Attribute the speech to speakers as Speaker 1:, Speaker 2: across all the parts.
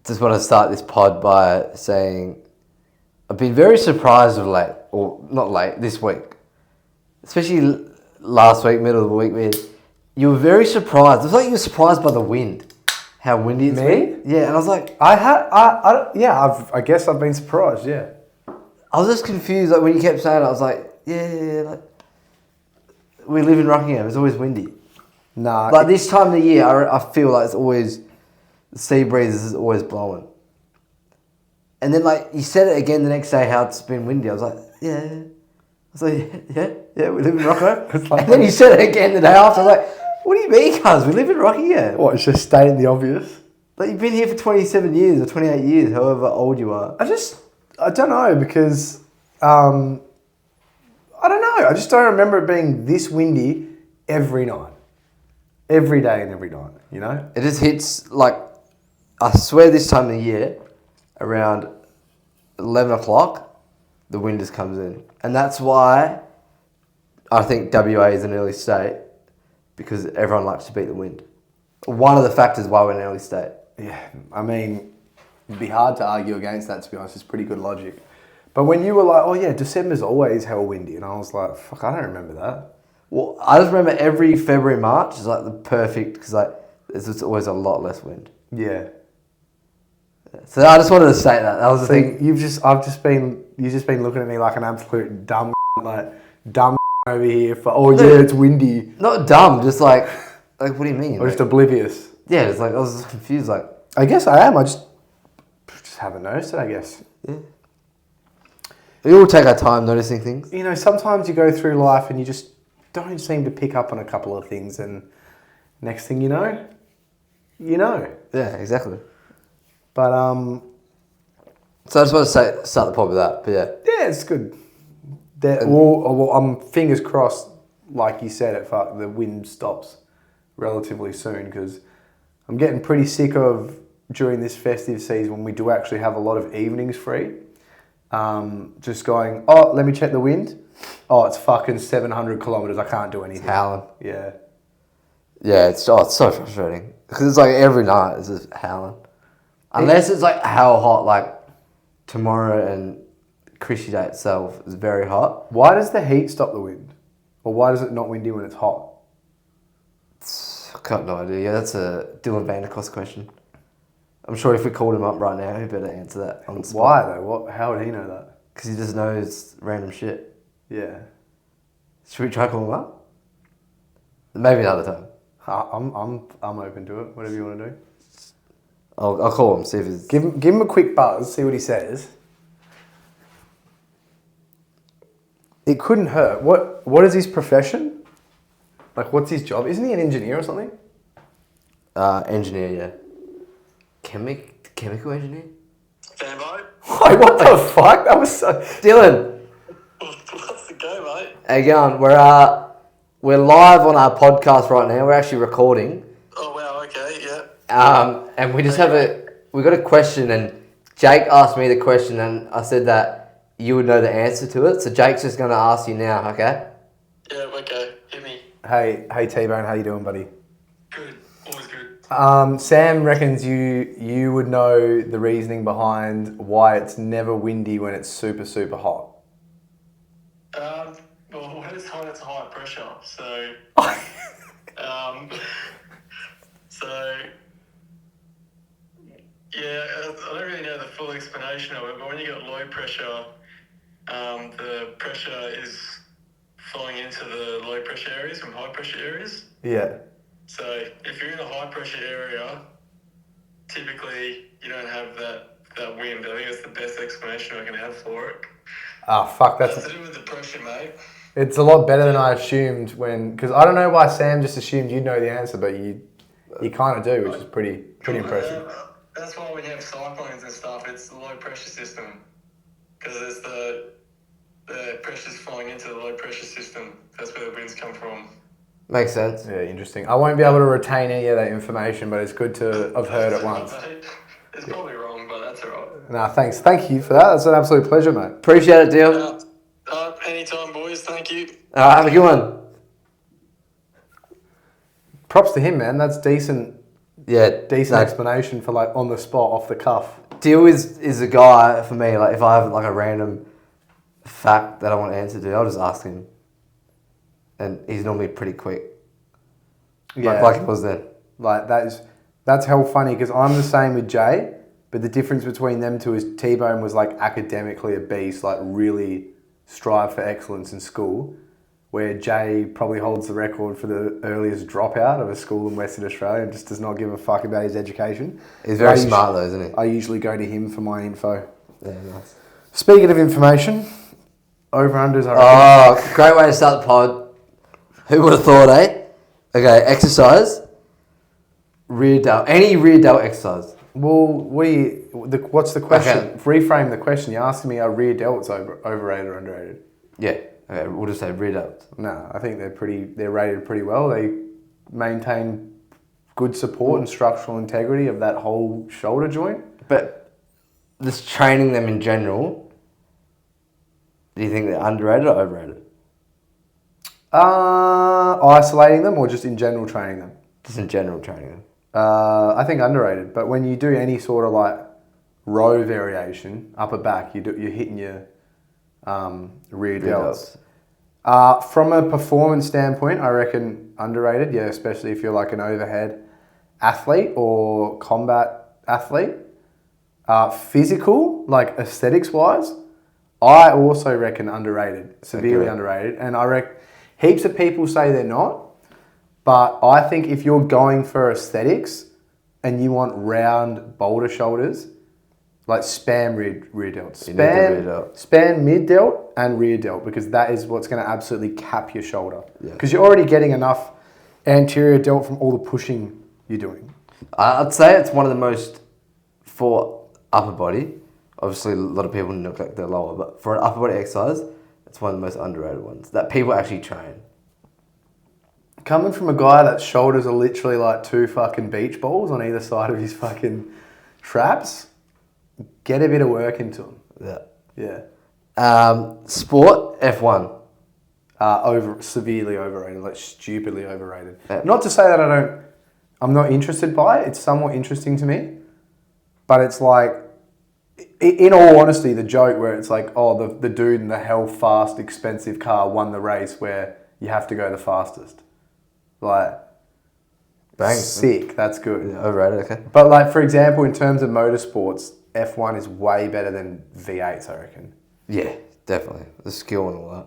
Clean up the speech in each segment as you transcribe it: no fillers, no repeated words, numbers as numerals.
Speaker 1: Just want to start this pod by saying I've been very surprised of late, or not late, this week. Especially last week, middle of the week, man. You were very surprised. It was like you were surprised by the wind. How windy it's been. Yeah, and I was like...
Speaker 2: I guess I've been surprised, yeah.
Speaker 1: I was just confused, like when you kept saying it, I was like, yeah, like... We live in Rockingham, it's always windy.
Speaker 2: Nah.
Speaker 1: Like this time of the year, I feel like it's always... The sea breeze is always blowing. And then, like, you said it again the next day how it's been windy. I was like, yeah. I was like, yeah, we live in Rockingham.
Speaker 2: Like,
Speaker 1: and then you said it again the day after. I was like, what do you mean, cuz? We live in Rockingham.
Speaker 2: What, it's just stating the obvious?
Speaker 1: Like, you've been here for 27 years or 28 years, however old you are.
Speaker 2: I don't know, because, I don't know. I just don't remember it being this windy every night. Every day and every night, you know?
Speaker 1: It just hits, like, I swear this time of the year, around 11 o'clock, the wind just comes in. And that's why I think WA is an early state, because everyone likes to beat the wind. One of the factors why we're an early state.
Speaker 2: Yeah, I mean, it'd be hard to argue against that, to be honest. It's pretty good logic. But when you were like, oh yeah, December's always hell windy, and I was like, fuck, I don't remember that.
Speaker 1: Well, I just remember every February, March is like the perfect, because like, there's just always a lot less wind.
Speaker 2: Yeah.
Speaker 1: So I just wanted to say that. That was the thing.
Speaker 2: You've just been looking at me like an absolute dumb over here for, it's windy.
Speaker 1: Not dumb, just like what do you mean?
Speaker 2: Or just oblivious.
Speaker 1: Yeah, it's like, I was just confused, like.
Speaker 2: I guess I am, I just haven't noticed it, I guess.
Speaker 1: Yeah. We all take our time noticing things.
Speaker 2: You know, sometimes you go through life and you just don't seem to pick up on a couple of things, and next thing you know.
Speaker 1: Yeah, exactly.
Speaker 2: But,
Speaker 1: So I just want to start the pod with that, but yeah.
Speaker 2: Yeah, it's good. I'm fingers crossed, like you said, the wind stops relatively soon, because I'm getting pretty sick of, during this festive season, when we do actually have a lot of evenings free, just going, let me check the wind. Oh, it's fucking 700 kilometres, I can't do anything.
Speaker 1: It's howling.
Speaker 2: Yeah.
Speaker 1: Yeah, it's so frustrating. Because it's like every night it's just howling. Unless it's like how hot, like tomorrow and Chrissy Day itself is very hot.
Speaker 2: Why does the heat stop the wind? Or why is it not windy when it's hot?
Speaker 1: I've got no idea. Yeah, that's a Dylan Vanderkost question. I'm sure if we called him up right now, he'd better answer that on the spot.
Speaker 2: Why though? How would he know that?
Speaker 1: Because he just knows random shit.
Speaker 2: Yeah.
Speaker 1: Should we try call him up? Maybe another time.
Speaker 2: I'm open to it. Whatever you want to do.
Speaker 1: I'll call him, see if he's...
Speaker 2: Give him a quick buzz, see what he says. It couldn't hurt. What is his profession? Like, what's his job? Isn't he an engineer or something?
Speaker 1: Engineer, yeah. Chemical engineer?
Speaker 3: Fanboy?
Speaker 2: Wait, what the fuck? That was so...
Speaker 1: Dylan!
Speaker 3: What's the go, mate?
Speaker 1: How you going? We're live on our podcast right now. We're actually recording.
Speaker 3: Oh, wow, okay, yeah.
Speaker 1: And we just we got a question, and Jake asked me the question, and I said that you would know the answer to it. So Jake's just going to ask you now, okay?
Speaker 3: Yeah, okay, hit me.
Speaker 2: Hey T-Bone, how you doing, buddy?
Speaker 3: Good, always good.
Speaker 2: Sam reckons you would know the reasoning behind why it's never windy when it's super, super hot.
Speaker 3: Well, when it's hot, it's high pressure, so... Yeah, I don't really know the full explanation of it, but when you got low pressure, the pressure is flowing into the low pressure areas from high pressure areas.
Speaker 2: Yeah.
Speaker 3: So if you're in a high pressure area, typically you don't have that wind. I think that's the best explanation I can have for it.
Speaker 2: Ah, fuck, that's...
Speaker 3: to do with the pressure, mate.
Speaker 2: It's a lot better than I assumed because I don't know why Sam just assumed you'd know the answer, but you kind of do, which is pretty impressive.
Speaker 3: That's why when you have cyclones and stuff, it's the low pressure system, because it's the pressure's flowing into the low pressure system. That's where the winds come from.
Speaker 1: Makes sense.
Speaker 2: Yeah, interesting. I won't be able to retain any of that information, but it's good to have heard it once.
Speaker 3: It's probably wrong, but that's alright.
Speaker 2: Nah, thanks. Thank you for that. That's an absolute pleasure, mate.
Speaker 1: Appreciate it, deal.
Speaker 3: Anytime, boys. Thank you.
Speaker 1: Alright, have a good one.
Speaker 2: Props to him, man. That's decent
Speaker 1: Yeah,
Speaker 2: decent explanation for like on the spot, off the cuff.
Speaker 1: Deal is a guy for me. Like if I have like a random fact that I want to answer to, I'll just ask him, and he's normally pretty quick.
Speaker 2: Yeah,
Speaker 1: like he was then.
Speaker 2: Like that's hell funny because I'm the same with Jay, but the difference between them two is T-Bone was like academically a beast, like really strive for excellence in school, where Jay probably holds the record for the earliest dropout of a school in Western Australia and just does not give a fuck about his education.
Speaker 1: He's very smart though, isn't he?
Speaker 2: I usually go to him for my info.
Speaker 1: Yeah, nice.
Speaker 2: Speaking of information, over-unders are...
Speaker 1: Oh, great way to start the pod. Who would have thought, eh? Okay, exercise. Rear delt. Any rear delt exercise.
Speaker 2: Well, what's the question? Okay. Reframe the question. You're asking me are rear delts overrated or underrated?
Speaker 1: Yeah. Okay, we'll just say rear delts.
Speaker 2: No, I think they're rated pretty well. They maintain good support and structural integrity of that whole shoulder joint.
Speaker 1: But just training them in general, do you think they're underrated or overrated?
Speaker 2: Isolating them or just in general training them?
Speaker 1: Just in general training them.
Speaker 2: I think underrated. But when you do any sort of like row variation, upper back, you're hitting your rear delts. From a performance standpoint, I reckon underrated. Yeah, especially if you're like an overhead athlete or combat athlete. Physical, like aesthetics wise, I also reckon underrated, severely underrated. And I reckon heaps of people say they're not. But I think if you're going for aesthetics and you want round boulder shoulders, like spam rear delt. Span mid delt and rear delt because that is what's going to absolutely cap your shoulder. Because you're already getting enough anterior delt from all the pushing you're doing.
Speaker 1: I'd say it's one of the most, for upper body, obviously a lot of people neglect their lower, but for an upper body exercise, it's one of the most underrated ones that people actually train.
Speaker 2: Coming from a guy that shoulders are literally like two fucking beach balls on either side of his fucking traps, get a bit of work into them.
Speaker 1: Yeah. Sport, F1.
Speaker 2: Severely overrated, like stupidly overrated. Yeah. Not to say that I'm not interested by it. It's somewhat interesting to me. But it's like, in all honesty, the joke where it's like, oh, the dude in the hell fast, expensive car won the race where you have to go the fastest. Like, bang, sick. That's good.
Speaker 1: Yeah, overrated, okay.
Speaker 2: But like, for example, in terms of motorsports, F1 is way better than V8s, I reckon.
Speaker 1: Yeah, definitely. The skill and all that.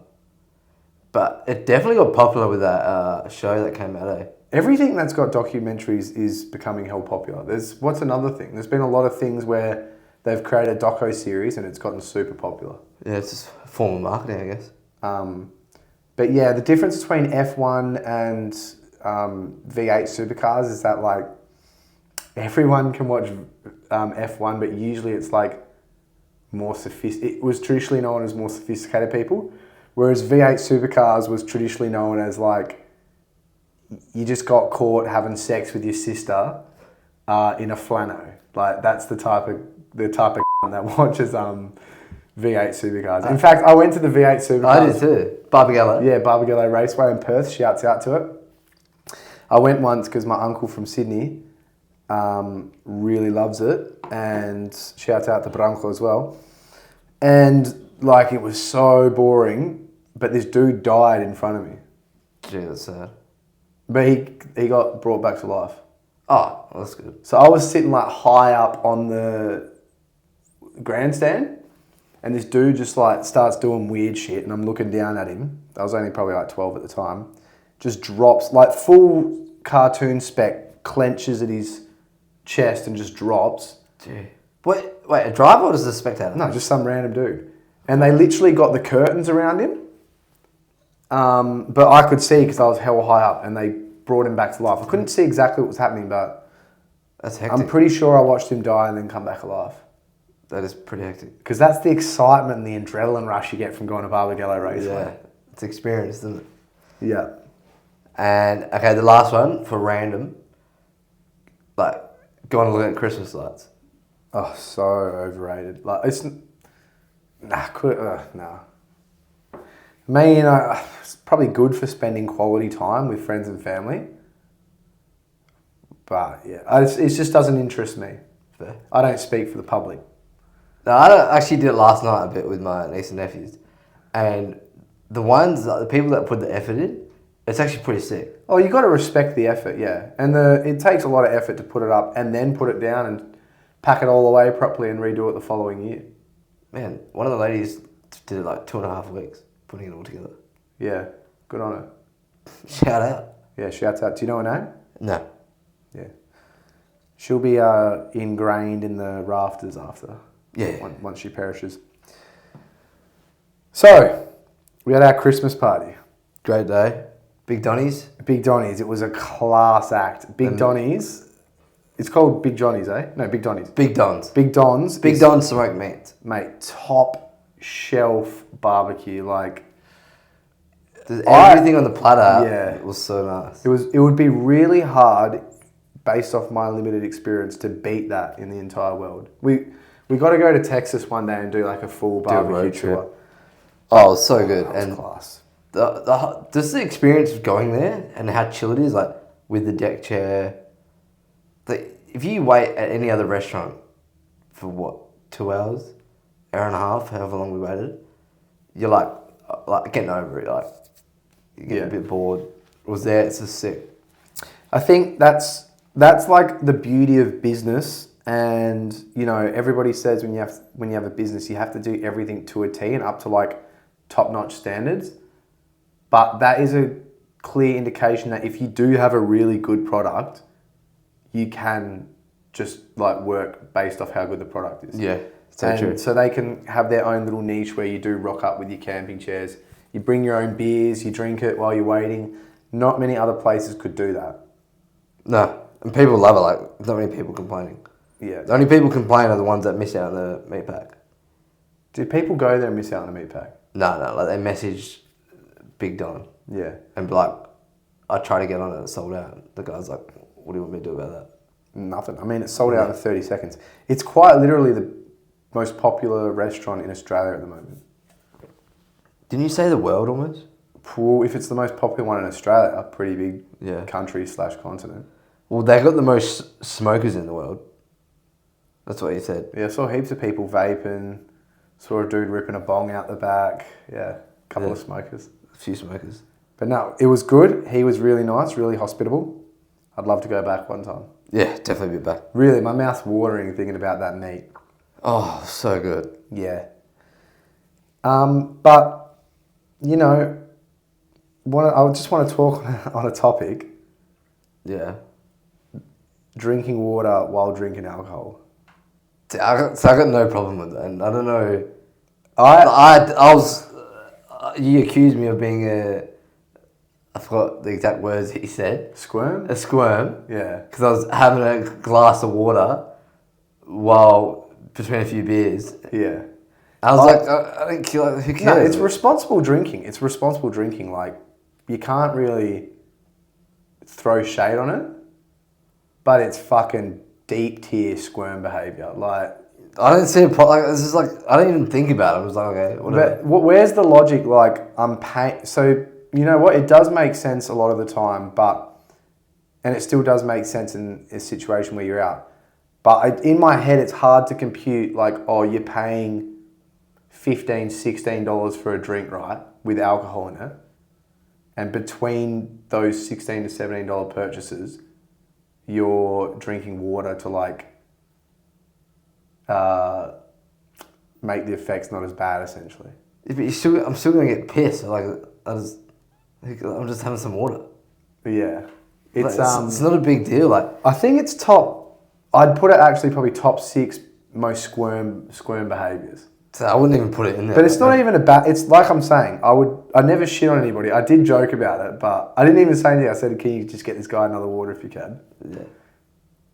Speaker 1: But it definitely got popular with that show that came out, eh?
Speaker 2: Everything that's got documentaries is becoming hell popular. What's another thing? There's been a lot of things where they've created a doco-series and it's gotten super popular.
Speaker 1: Yeah, it's just a form of marketing, I guess.
Speaker 2: But yeah, the difference between F1 and V8 supercars is that like everyone can watch F1, but usually it's like more it was traditionally known as more sophisticated people, whereas V8 supercars was traditionally known as like you just got caught having sex with your sister in a flano. Like that's the type of that watches V8 supercars. In fact, I went to the V8 supercars.
Speaker 1: I did too. Barbagallo.
Speaker 2: Yeah, Barbagallo Raceway in Perth. Shouts out to it. I went once because my uncle from Sydney really loves it, and shouts out to Branco as well. And like it was so boring, but this dude died in front of me.
Speaker 1: Gee, that's sad.
Speaker 2: But he got brought back to life.
Speaker 1: Oh, well, that's good.
Speaker 2: So I was sitting like high up on the grandstand, and this dude just like starts doing weird shit, and I'm looking down at him. I was only probably like 12 at the time. Just drops, like full cartoon spec, clenches at his chest and just drops.
Speaker 1: Gee. Wait, a driver or just a spectator?
Speaker 2: No, just some random dude. And they literally got the curtains around him. But I could see because I was hell high up and they brought him back to life. I couldn't see exactly what was happening, but
Speaker 1: that's hectic.
Speaker 2: I'm pretty sure I watched him die and then come back alive.
Speaker 1: That is pretty hectic.
Speaker 2: Because that's the excitement and the adrenaline rush you get from going to Barbagallo Raceway.
Speaker 1: Yeah, it's experience, isn't it?
Speaker 2: Yeah.
Speaker 1: And, okay, the last one for random, like, going to look at Christmas lights.
Speaker 2: Oh, so overrated. Like, it's... Nah. I mean, it's probably good for spending quality time with friends and family. But yeah, it just doesn't interest me.
Speaker 1: Fair.
Speaker 2: I don't speak for the public.
Speaker 1: No, I actually did it last night a bit with my niece and nephews, and the people that put the effort in, it's actually pretty sick.
Speaker 2: Oh, you got to respect the effort, yeah. And it takes a lot of effort to put it up and then put it down and pack it all away properly and redo it the following year.
Speaker 1: Man, one of the ladies did it like 2.5 weeks putting it all together.
Speaker 2: Yeah, good on her.
Speaker 1: Shout out.
Speaker 2: Yeah, shouts out. Do you know her name?
Speaker 1: No.
Speaker 2: Yeah. She'll be ingrained in the rafters after.
Speaker 1: Yeah.
Speaker 2: Once she perishes. So, we had our Christmas party.
Speaker 1: Great day. Big Donnies.
Speaker 2: Big Donnies. It was a class act. Big Donnies. It's called Big Johnny's, eh? No, Big Donnies.
Speaker 1: Big Dons.
Speaker 2: Big Don's.
Speaker 1: Big Don smoked meat.
Speaker 2: Mate, top shelf barbecue. Like,
Speaker 1: everything on the platter.
Speaker 2: Yeah.
Speaker 1: It was so nice.
Speaker 2: It would be really hard, based off my limited experience, to beat that in the entire world. We got to go to Texas one day and do like a full barbecue
Speaker 1: road
Speaker 2: tour.
Speaker 1: trip. Oh, it was so good.
Speaker 2: That was
Speaker 1: And
Speaker 2: class.
Speaker 1: just the experience of going there and how chill it is, like with the deck chair. If you wait at any other restaurant for what, 2 hours, hour and a half, however long we waited, you're like getting over it. Like you get a bit bored. It was there. It's just sick.
Speaker 2: I think that's like the beauty of business. And you know, everybody says when you have a business, you have to do everything to a T and up to like top-notch standards. But that is a clear indication that if you do have a really good product, you can just like work based off how good the product is.
Speaker 1: Yeah, so true.
Speaker 2: So they can have their own little niche where you do rock up with your camping chairs. You bring your own beers, you drink it while you're waiting. Not many other places could do that.
Speaker 1: No, and people love it. Like, not many people complaining.
Speaker 2: Yeah.
Speaker 1: The only people complain are the ones that miss out on the meat pack.
Speaker 2: Do people go there and miss out on a meat pack?
Speaker 1: No, like they message Big Don.
Speaker 2: Yeah.
Speaker 1: And be like, I tried to get on it, it's sold out. The guy's like, what do you want me to do about that?
Speaker 2: Nothing. I mean, it's sold out in 30 seconds. It's quite literally the most popular restaurant in Australia at the moment.
Speaker 1: Didn't you say the world almost?
Speaker 2: Well, if it's the most popular one in Australia, a pretty big country / continent.
Speaker 1: Well, they got the most smokers in the world. That's what you said.
Speaker 2: Yeah, I saw heaps of people vaping. Saw a dude ripping a bong out the back. Yeah, a couple of smokers.
Speaker 1: A few smokers.
Speaker 2: But no, it was good. He was really nice, really hospitable. I'd love to go back one time.
Speaker 1: Yeah, definitely be back.
Speaker 2: Really, my mouth's watering thinking about that meat.
Speaker 1: Oh, so good.
Speaker 2: Yeah. But, you know, I just want to talk on a topic.
Speaker 1: Yeah.
Speaker 2: Drinking water while drinking alcohol.
Speaker 1: See, I got no problem with that. And I don't know. I was... you accused me of being I forgot the exact words he said.
Speaker 2: Squirm?
Speaker 1: A squirm.
Speaker 2: Yeah.
Speaker 1: Because I was having a glass of water while between a few beers.
Speaker 2: Yeah.
Speaker 1: I was like, I don't care. Who cares?
Speaker 2: No, it's responsible drinking. It's responsible drinking. Like, you can't really throw shade on it, but it's fucking deep tier squirm behaviour. Like,
Speaker 1: I don't see a problem. Like, it's just like, I don't even think about it. I was like, okay, whatever.
Speaker 2: But where's the logic? Like, I'm paying. So, you know what? It does make sense a lot of the time, and it still does make sense in a situation where you're out. But in my head, it's hard to compute, like, oh, you're paying $15, $16 for a drink, right? With alcohol in it. And between those $16 to $17 purchases, you're drinking water to, like, make the effects not as bad, essentially.
Speaker 1: Yeah, but I'm still going to get pissed. Like, I'm just having some water.
Speaker 2: Yeah.
Speaker 1: It's not a big deal. Like,
Speaker 2: I think it's I'd put it actually probably top 6 most squirm behaviours.
Speaker 1: So I wouldn't even put it in there.
Speaker 2: But it's not even it's like I'm saying, I never shit on anybody. I did joke about it, but I didn't even say anything. I said, can you just get this guy another water if you can?
Speaker 1: Yeah.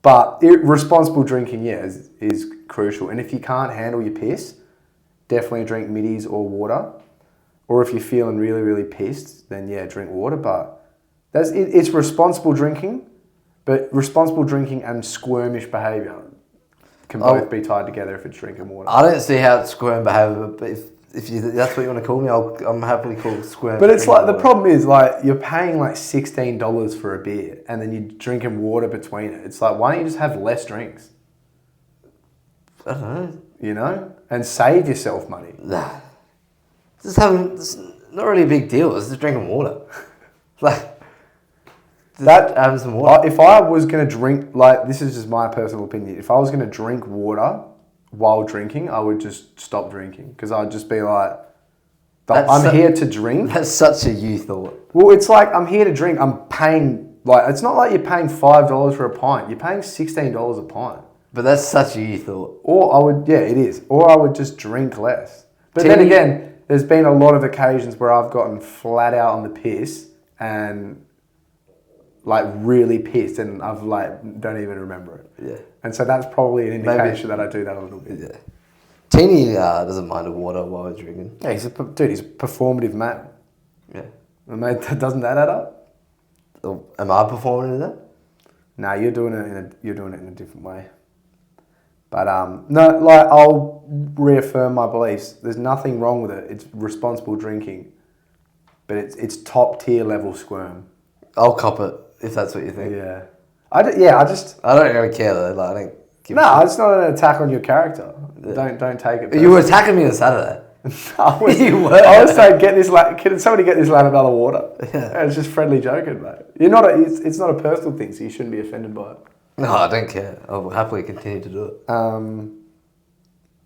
Speaker 2: But responsible drinking, is crucial. And if you can't handle your piss, definitely drink middies or water. Or if you're feeling really, really pissed, then drink water. But it's responsible drinking, but responsible drinking and squirmish behaviour can both be tied together if it's drinking water.
Speaker 1: I don't see how it's squirm behaviour, but that's what you want to call me, I'm happily called squirm.
Speaker 2: But it's like, the problem is, like, you're paying like $16 for a beer and then you're drinking water between it. It's like, why don't you just have less drinks?
Speaker 1: I don't know.
Speaker 2: You know? And save yourself money.
Speaker 1: Nah. It's not really a big deal. It's just drinking water. Like, having some water.
Speaker 2: If I was going to drink, like, this is just my personal opinion. If I was going to drink water while drinking, I would just stop drinking. Because I'd just be like, I'm here to drink.
Speaker 1: That's such a you thought.
Speaker 2: Well, it's like, I'm here to drink. I'm paying, like, it's not like you're paying $5 for a pint. You're paying $16 a pint.
Speaker 1: But that's such a you thought.
Speaker 2: Or I would, yeah, it is. Or I would just drink less. But then again, there's been a lot of occasions where I've gotten flat out on the piss and like really pissed and I've like, don't even remember it.
Speaker 1: Yeah.
Speaker 2: And so that's probably an indication that I do that a little bit.
Speaker 1: Yeah. Teeny doesn't mind the water while he's drinking.
Speaker 2: Yeah, he's a performative man.
Speaker 1: Yeah.
Speaker 2: And mate, doesn't that add up?
Speaker 1: Am I performing in that?
Speaker 2: No, you're doing it in a different way. But no, like, I'll reaffirm my beliefs. There's nothing wrong with it. It's responsible drinking, but it's top tier level squirm.
Speaker 1: I'll cop it if that's what you think.
Speaker 2: Yeah, I don't
Speaker 1: really care though. Like, I don't.
Speaker 2: It's not an attack on your character. Yeah. Don't take it personally.
Speaker 1: You were attacking me on Saturday.
Speaker 2: You were. I was saying, can somebody get this lad another water? Yeah. It's just friendly joking, mate. It's not a personal thing, so you shouldn't be offended by it.
Speaker 1: No, I don't care. I'll happily continue to do it.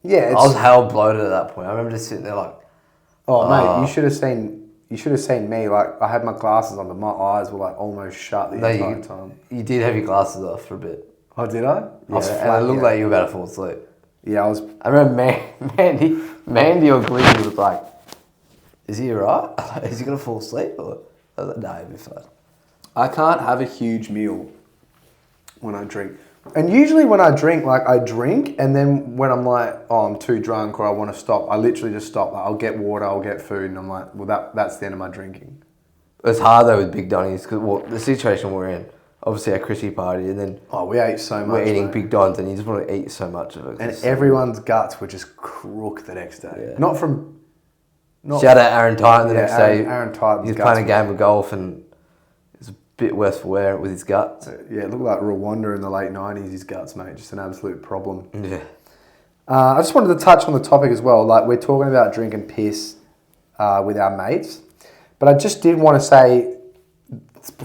Speaker 2: Yeah,
Speaker 1: I was hell bloated at that point. I remember just sitting there like,
Speaker 2: mate, you should have seen me. Like, I had my glasses on, but my eyes were like almost shut the entire time.
Speaker 1: You did have your glasses off for a bit.
Speaker 2: Oh, did I?
Speaker 1: Yeah, and it looked like you were about to fall asleep.
Speaker 2: Yeah,
Speaker 1: I remember Mandy or Glenn was like, "Is he alright? Is he gonna fall asleep?" Or I was like, "No, he'll be fine."
Speaker 2: I can't have a huge meal when I drink. And usually when I drink, like, I drink, and then when I'm like, oh, I'm too drunk or I want to stop, I literally just stop. Like, I'll get water, I'll get food, and I'm like, well, that's the end of my drinking.
Speaker 1: It's hard though with Big Donnies because the situation we're in, obviously a Chrissy party, and then
Speaker 2: we ate so much.
Speaker 1: We're eating Big Dons, and you just want to eat so much of it.
Speaker 2: And everyone's guts were just crook the next day. Yeah.
Speaker 1: Shout out Aaron Titan the next day.
Speaker 2: Aaron Titan.
Speaker 1: He's playing a game of golf and it's a bit worse for wear with his guts.
Speaker 2: Yeah, it looked like Rwanda in the late 90s, his guts, mate. Just an absolute problem.
Speaker 1: Yeah.
Speaker 2: I just wanted to touch on the topic as well. Like, we're talking about drinking piss with our mates. But I just did want to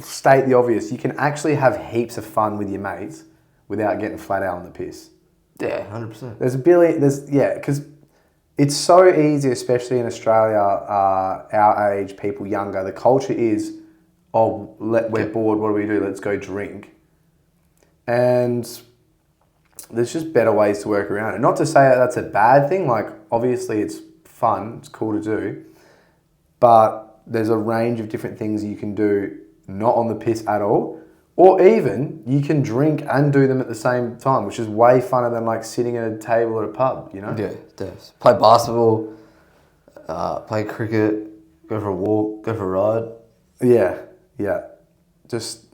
Speaker 2: state the obvious. You can actually have heaps of fun with your mates without getting flat out on the piss.
Speaker 1: Yeah, 100%.
Speaker 2: Because it's so easy, especially in Australia, our age, people younger. The culture is, we're bored, what do we do? Let's go drink. And there's just better ways to work around it. Not to say that that's a bad thing. Like, obviously it's fun, it's cool to do. But there's a range of different things you can do not on the piss at all. Or even, you can drink and do them at the same time, which is way funner than like sitting at a table at a pub, you know?
Speaker 1: Yeah, does. Play basketball, play cricket, go for a walk, go for a ride.
Speaker 2: Yeah. Just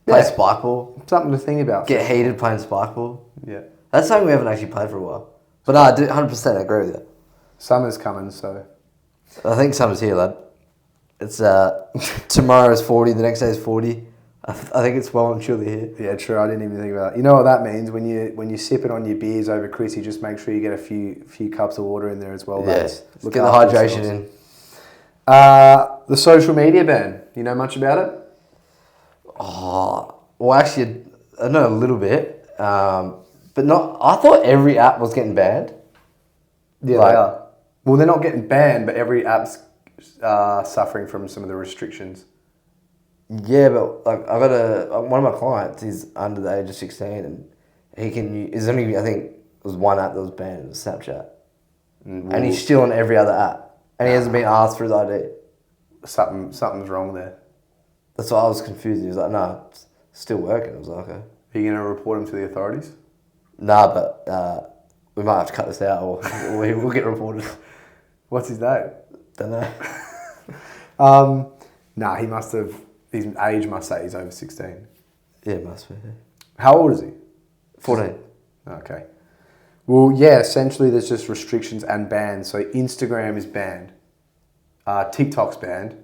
Speaker 1: play spikeball.
Speaker 2: Something to think about.
Speaker 1: Get heated playing spikeball.
Speaker 2: Yeah.
Speaker 1: That's something we haven't actually played for a while. But no, I do 100% agree with you.
Speaker 2: Summer's coming, so.
Speaker 1: I think summer's here, lad. It's tomorrow's 40, the next day is 40. I think it's well and truly here.
Speaker 2: Yeah, true. I didn't even think about it. You know what that means? When you're sipping on your beers over Chrissy, just make sure you get a few cups of water in there as well.
Speaker 1: Yeah, look at the hydration in.
Speaker 2: The social media ban. You know much about it?
Speaker 1: Oh, well, actually, I know a little bit, but not. I thought every app was getting banned.
Speaker 2: Yeah, they are. Well, they're not getting banned, but every app's suffering from some of the restrictions.
Speaker 1: Yeah, but like I got one of my clients is under the age of 16 and he can use, there's only, I think it was one app that was banned, it was Snapchat. And he's still on every other app. And he hasn't been asked for his ID.
Speaker 2: Something's wrong there.
Speaker 1: That's why I was confused. He was like, no, it's still working. I was like, okay.
Speaker 2: Are you going to report him to the authorities?
Speaker 1: Nah, but we might have to cut this out or we'll get reported.
Speaker 2: What's his name?
Speaker 1: Don't know.
Speaker 2: Nah, he must have... His age must say he's over 16.
Speaker 1: Yeah, it must be. Yeah.
Speaker 2: How old is he?
Speaker 1: 14.
Speaker 2: Okay. Well, yeah, essentially there's just restrictions and bans. So Instagram is banned. TikTok's banned.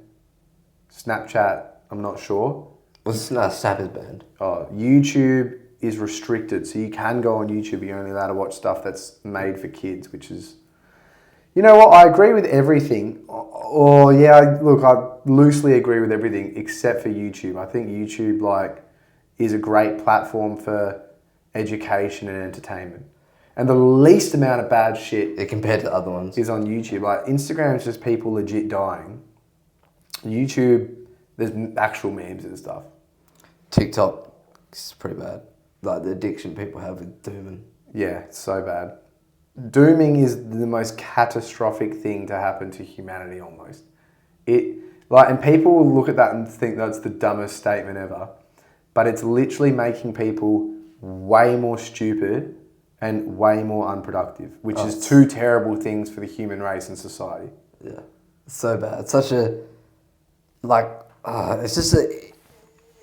Speaker 2: Snapchat, I'm not sure.
Speaker 1: Snap is banned.
Speaker 2: YouTube is restricted. So you can go on YouTube, you're only allowed to watch stuff that's made for kids, which is... You know what? I agree with everything. I loosely agree with everything except for YouTube. I think YouTube is a great platform for education and entertainment. And the least amount of bad shit
Speaker 1: compared to other ones
Speaker 2: is on YouTube. Like Instagram is just people legit dying. YouTube, there's actual memes and stuff.
Speaker 1: TikTok is pretty bad. Like the addiction people have with dooming.
Speaker 2: Yeah, it's so bad. Dooming is the most catastrophic thing to happen to humanity almost. And people will look at that and think that's the dumbest statement ever. But it's literally making people way more stupid and way more unproductive, which is two terrible things for the human race and society.
Speaker 1: Yeah, it's so bad. It's such a, it's just the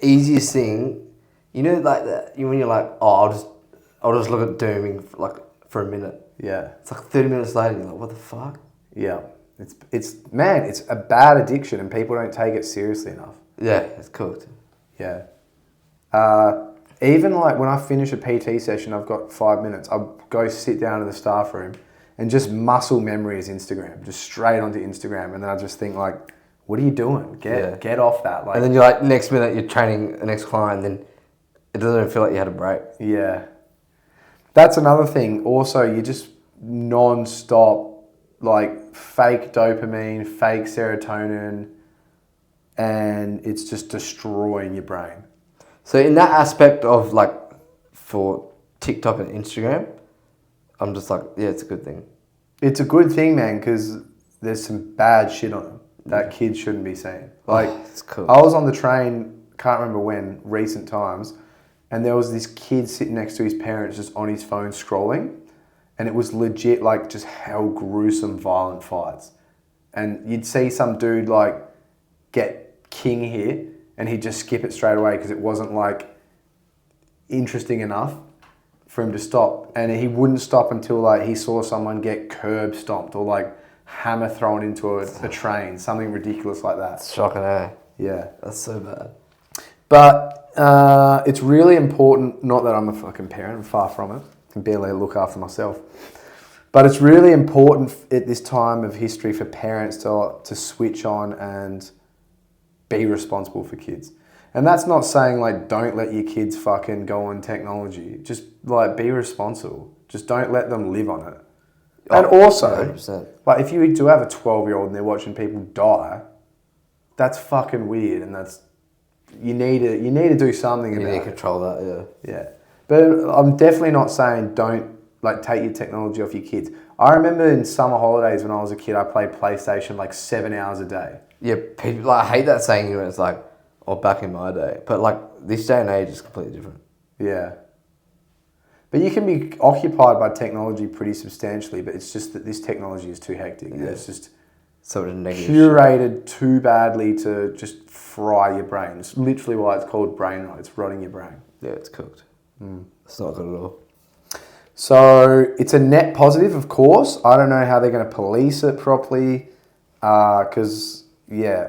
Speaker 1: easiest thing. You know, like that, when you're like, I'll just look at dooming for a minute.
Speaker 2: Yeah.
Speaker 1: It's like 30 minutes later, you're like, what the fuck?
Speaker 2: Yeah. It's a bad addiction and people don't take it seriously enough.
Speaker 1: Yeah, it's cooked.
Speaker 2: Yeah. Even when I finish a PT session, I've got 5 minutes, I'll go sit down in the staff room and just muscle memory is Instagram, just straight onto Instagram. And then I just think what are you doing? Get off that.
Speaker 1: And then you're next minute you're training the next client and then it doesn't even feel like you had a break.
Speaker 2: Yeah. That's another thing. Also, you're just non-stop, fake dopamine, fake serotonin, and it's just destroying your brain.
Speaker 1: So in that aspect of for TikTok and Instagram, I'm just it's a good thing.
Speaker 2: It's a good thing, man, because there's some bad shit on them that kids shouldn't be seeing.
Speaker 1: It's cool.
Speaker 2: I was on the train, can't remember when, recent times, and there was this kid sitting next to his parents just on his phone scrolling, and it was legit just how gruesome violent fights. And you'd see some dude get king here and he'd just skip it straight away because it wasn't interesting enough for him to stop. And he wouldn't stop until he saw someone get curb stomped or hammer thrown into a train, something ridiculous like that.
Speaker 1: It's shocking, eh?
Speaker 2: Yeah.
Speaker 1: That's so bad.
Speaker 2: But it's really important, not that I'm a fucking parent, I'm far from it. I can barely look after myself. But it's really important at this time of history for parents to switch on and be responsible for kids. And that's not saying don't let your kids fucking go on technology. Just be responsible. Just don't let them live on it. And also,
Speaker 1: 100%.
Speaker 2: if you do have a 12-year-old and they're watching people die, that's fucking weird, and that's you need to do something about it.
Speaker 1: You need to control that, yeah.
Speaker 2: Yeah. But I'm definitely not saying don't take your technology off your kids. I remember in summer holidays when I was a kid, I played PlayStation 7 hours a day.
Speaker 1: Yeah, people, I hate that saying when it's back in my day. But this day and age is completely different.
Speaker 2: Yeah. But you can be occupied by technology pretty substantially, but it's just that this technology is too hectic. Yeah. It's just curated too badly to just fry your brain. It's literally why it's called brain rot. It's rotting your brain.
Speaker 1: Yeah, it's cooked. It's not good at all.
Speaker 2: So it's a net positive, of course. I don't know how they're going to police it properly because,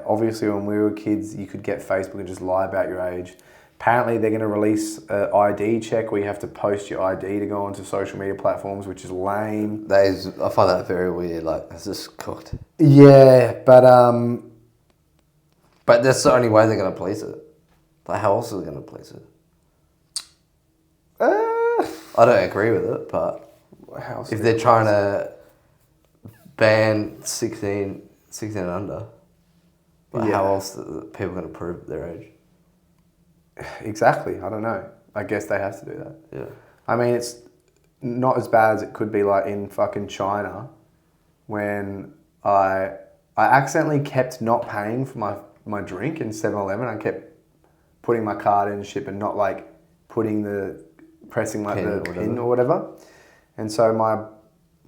Speaker 2: obviously when we were kids, you could get Facebook and just lie about your age. Apparently they're going to release an ID check where you have to post your ID to go onto social media platforms, which is lame.
Speaker 1: I find that very weird. It's just cooked.
Speaker 2: Yeah, but
Speaker 1: that's the only way they're going to police it. How else are they going to police it? I don't agree with it, but if they're trying to ban 16 and under, how else are people going to prove their age?
Speaker 2: Exactly. I don't know. I guess they have to do that.
Speaker 1: Yeah.
Speaker 2: I mean, it's not as bad as it could be in fucking China when I accidentally kept not paying for my drink in 7-Eleven. I kept putting my card in and shit, but not pressing the pin or whatever. And so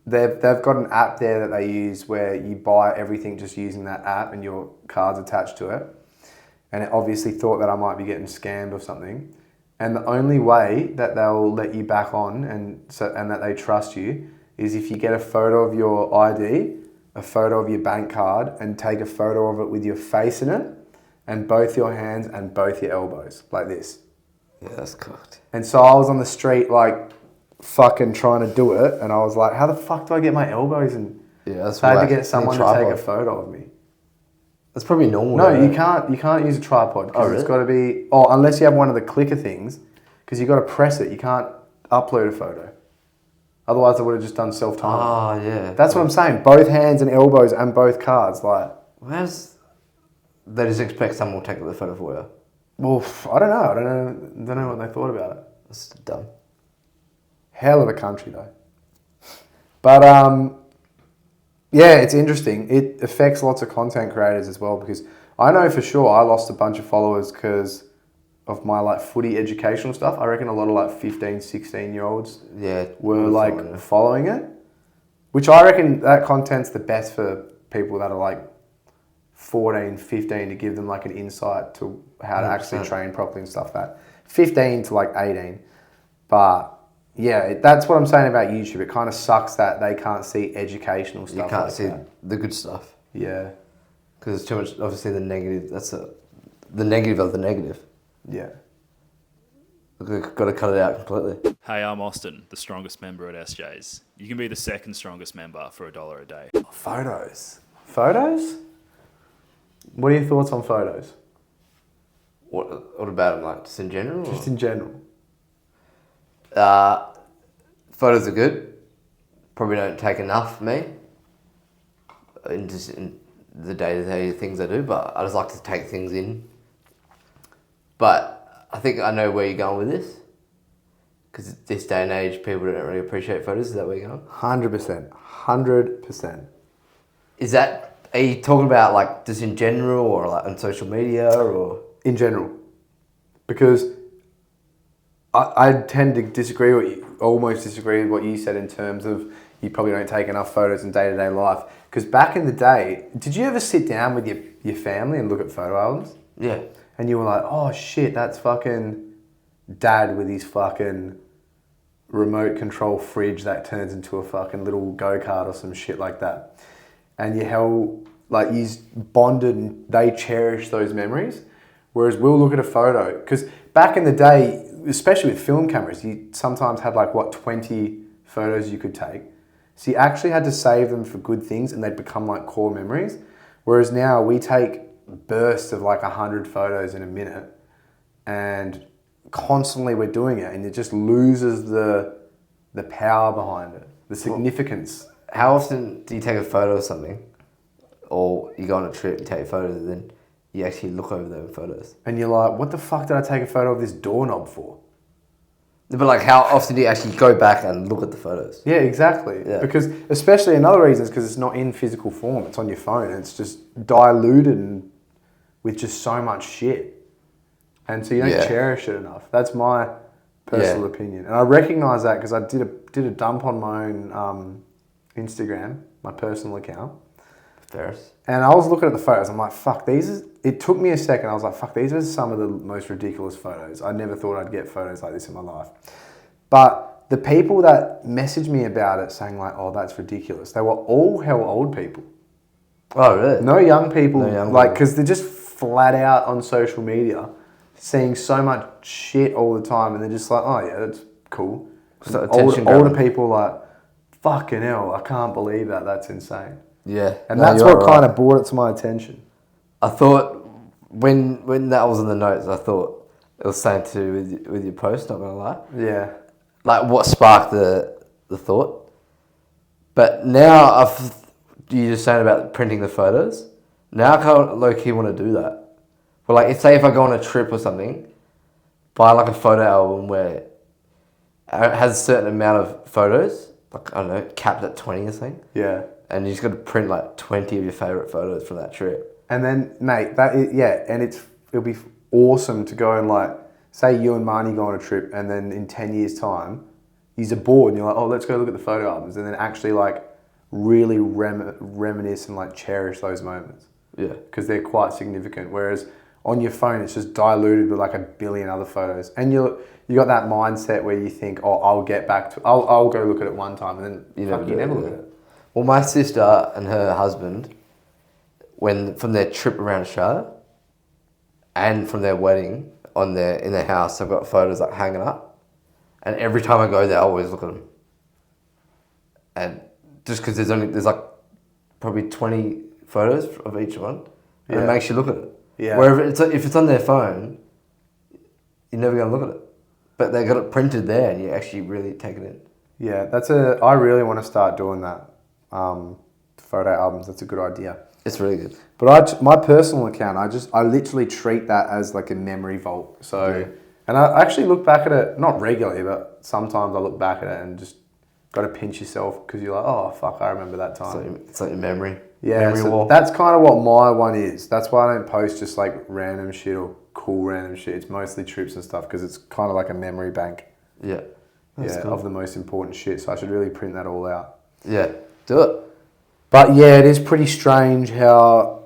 Speaker 2: they've got an app there that they use where you buy everything just using that app and your card's attached to it. And it obviously thought that I might be getting scammed or something. And the only way that they'll let you back on and that they trust you is if you get a photo of your ID, a photo of your bank card, and take a photo of it with your face in it, and both your hands and both your elbows, like this.
Speaker 1: Yeah, that's cooked.
Speaker 2: And so I was on the street, like, fucking trying to do it, and I was like, how the fuck do I get my elbows in?
Speaker 1: Yeah, that's
Speaker 2: I had to
Speaker 1: whack.
Speaker 2: get someone to take a photo of me.
Speaker 1: That's probably normal.
Speaker 2: No,
Speaker 1: though.
Speaker 2: you can't use a tripod because
Speaker 1: really?
Speaker 2: it's got to be... Oh, unless you have one of the clicker things, because you got to press it. You can't upload a photo. Otherwise, I would have just done self-timer.
Speaker 1: Oh, yeah.
Speaker 2: That's what I'm saying. Both hands and elbows and both cards. Like,
Speaker 1: They just expect someone will take the photo for you.
Speaker 2: well, I don't know. I don't know what they thought about it.
Speaker 1: That's dumb.
Speaker 2: Hell of a country, though. But, yeah, it's interesting. It affects lots of content creators as well because I know for sure I lost a bunch of followers because of my, like, footy educational stuff. I reckon a lot of, like, 15, 16-year-olds were, like, following it. Which I reckon that content's the best for people that are, like, 14, 15 to give them, like, an insight to how to
Speaker 1: 100%.
Speaker 2: actually train properly and stuff like that. 15 to, like, 18. But... yeah, that's what I'm saying about YouTube. It kind of sucks that they can't see educational stuff.
Speaker 1: You can't
Speaker 2: like
Speaker 1: see
Speaker 2: that.
Speaker 1: the good stuff.
Speaker 2: Yeah.
Speaker 1: Because it's too much, obviously, the negative. That's the negative of the negative.
Speaker 2: Yeah.
Speaker 1: We've got to cut it out completely.
Speaker 4: Hey, I'm Austin, the strongest member at SJ's. You can be the second strongest member for $1 a day.
Speaker 2: Photos. Photos? What are your thoughts on photos?
Speaker 1: What about them, like, just in general?
Speaker 2: Just in general.
Speaker 1: Photos are good. Probably don't take enough for me. In the day-to-day things I do, but I just like to take things in. But I think I know where you're going with this. Because this day and age, people don't really appreciate photos. Is that where you're going?
Speaker 2: 100%. 100%.
Speaker 1: Are you talking about, like, just in general or, like, on social media or?
Speaker 2: In general. Because I tend to almost disagree with what you said in terms of you probably don't take enough photos in day-to-day life. Because back in the day, did you ever sit down with your family and look at photo albums?
Speaker 1: Yeah.
Speaker 2: And you were like, oh shit, that's fucking dad with his fucking remote control fridge that turns into a fucking little go-kart or some shit like that. And you bonded and they cherish those memories. Whereas we'll look at a photo, because back in the day, especially with film cameras, you sometimes had 20 photos you could take. So you actually had to save them for good things and they'd become like core memories. Whereas now we take bursts of 100 photos in a minute and constantly we're doing it and it just loses the power behind it, the significance.
Speaker 1: How often do you take a photo of something? Or you go on a trip, you take photos and then you actually look over those photos?
Speaker 2: And you're like, what the fuck did I take a photo of this doorknob for?
Speaker 1: But how often do you actually go back and look at the photos?
Speaker 2: Yeah, exactly.
Speaker 1: Yeah.
Speaker 2: Because especially another reason is because it's not in physical form. It's on your phone. It's just diluted and with just so much shit. And so you don't cherish it enough. That's my personal opinion. And I recognise that because I did a dump on my own Instagram, my personal account.
Speaker 1: Ferris.
Speaker 2: And I was looking at the photos. I'm like, fuck, it took me a second. I was like, fuck, these are some of the most ridiculous photos. I never thought I'd get photos like this in my life. But the people that messaged me about it saying oh, that's ridiculous, they were all hell old people.
Speaker 1: Oh, really?
Speaker 2: No young people.
Speaker 1: No young
Speaker 2: because they're just flat out on social media seeing so much shit all the time. And they're just like, oh yeah, that's cool. Older people fucking hell, I can't believe that. That's insane.
Speaker 1: Yeah.
Speaker 2: And that's what kind of brought it to my attention.
Speaker 1: I thought, when that was in the notes, I thought it was something to do with your post, not going to lie.
Speaker 2: Yeah.
Speaker 1: What sparked the thought. But now, you just saying about printing the photos, now I kind of low-key want to do that. But if I go on a trip or something, buy a photo album where it has a certain amount of photos, I don't know, capped at 20 or something.
Speaker 2: Yeah.
Speaker 1: And you just got to print 20 of your favourite photos from that trip.
Speaker 2: And then, mate, it'll be awesome to go and say you and Marnie go on a trip and then in 10 years' time, you're bored and you're like, oh, let's go look at the photo albums and then actually really reminisce and cherish those moments.
Speaker 1: Yeah.
Speaker 2: Because they're quite significant. Whereas on your phone, it's just diluted with like a billion other photos. And you got that mindset where you think, oh, I'll get back to, I'll go look at it one time, and then you never look at it.
Speaker 1: Well, my sister and her husband, from their trip around Australia and from their wedding in their house, I've got photos like hanging up, and every time I go there, I always look at them. And just because there's like probably 20 photos of each one, and it makes you look at it.
Speaker 2: Yeah.
Speaker 1: Wherever if it's on their phone, you're never gonna look at it. But they got it printed there, and you actually really take it in.
Speaker 2: Yeah, I really want to start doing that. Photo albums, that's a good idea.
Speaker 1: It's really good.
Speaker 2: But my personal account, I literally treat that as like a memory vault. So, and I actually look back at it, not regularly, but sometimes I look back at it and just got to pinch yourself because you're like, oh fuck, I remember that time.
Speaker 1: It's like your memory.
Speaker 2: Yeah,
Speaker 1: memory
Speaker 2: so
Speaker 1: wall.
Speaker 2: that's kind of what my one is. That's why I don't post just like random shit or cool random shit. It's mostly trips and stuff because it's kind of like a memory bank.
Speaker 1: Yeah. That's cool.
Speaker 2: Of the most important shit. So I should really print that all out.
Speaker 1: Yeah, do it.
Speaker 2: But yeah, it is pretty strange how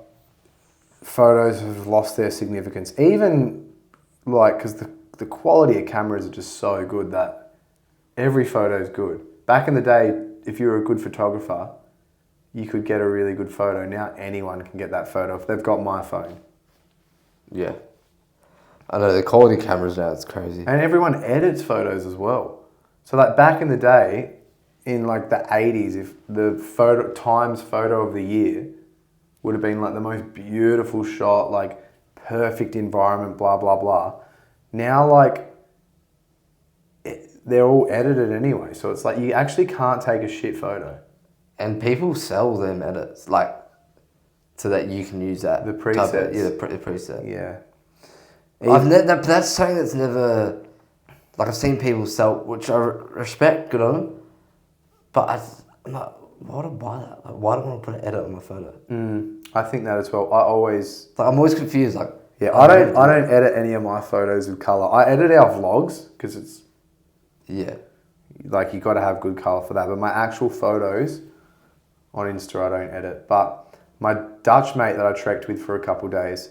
Speaker 2: photos have lost their significance. Even like, because the quality of cameras are just so good that every photo is good. Back in the day, if you were a good photographer, you could get a really good photo. Now anyone can get that photo if they've got my phone.
Speaker 1: Yeah. I know, the quality of cameras now, it's crazy.
Speaker 2: And everyone edits photos as well. So like back in the day, in like the 80s, if the Times photo of the year would have been like the most beautiful shot, like perfect environment, blah, blah, blah. Now like they're all edited anyway. So it's like you actually can't take a shit photo.
Speaker 1: And people sell them edits, like, so that you can use that.
Speaker 2: The presets.
Speaker 1: Yeah, the preset.
Speaker 2: Yeah.
Speaker 1: That's something that's never, like, I've seen people sell, which I respect, good on them, but I'm like, why would I buy that? Like, why do I want to put an edit on my photo?
Speaker 2: I think that as well.
Speaker 1: I'm always confused, like.
Speaker 2: Yeah, I don't edit any of my photos with colour. I edit our vlogs, because it's.
Speaker 1: Yeah.
Speaker 2: Like, you got to have good colour for that. But my actual photos on Insta, I don't edit. But my Dutch mate that I trekked with for a couple of days,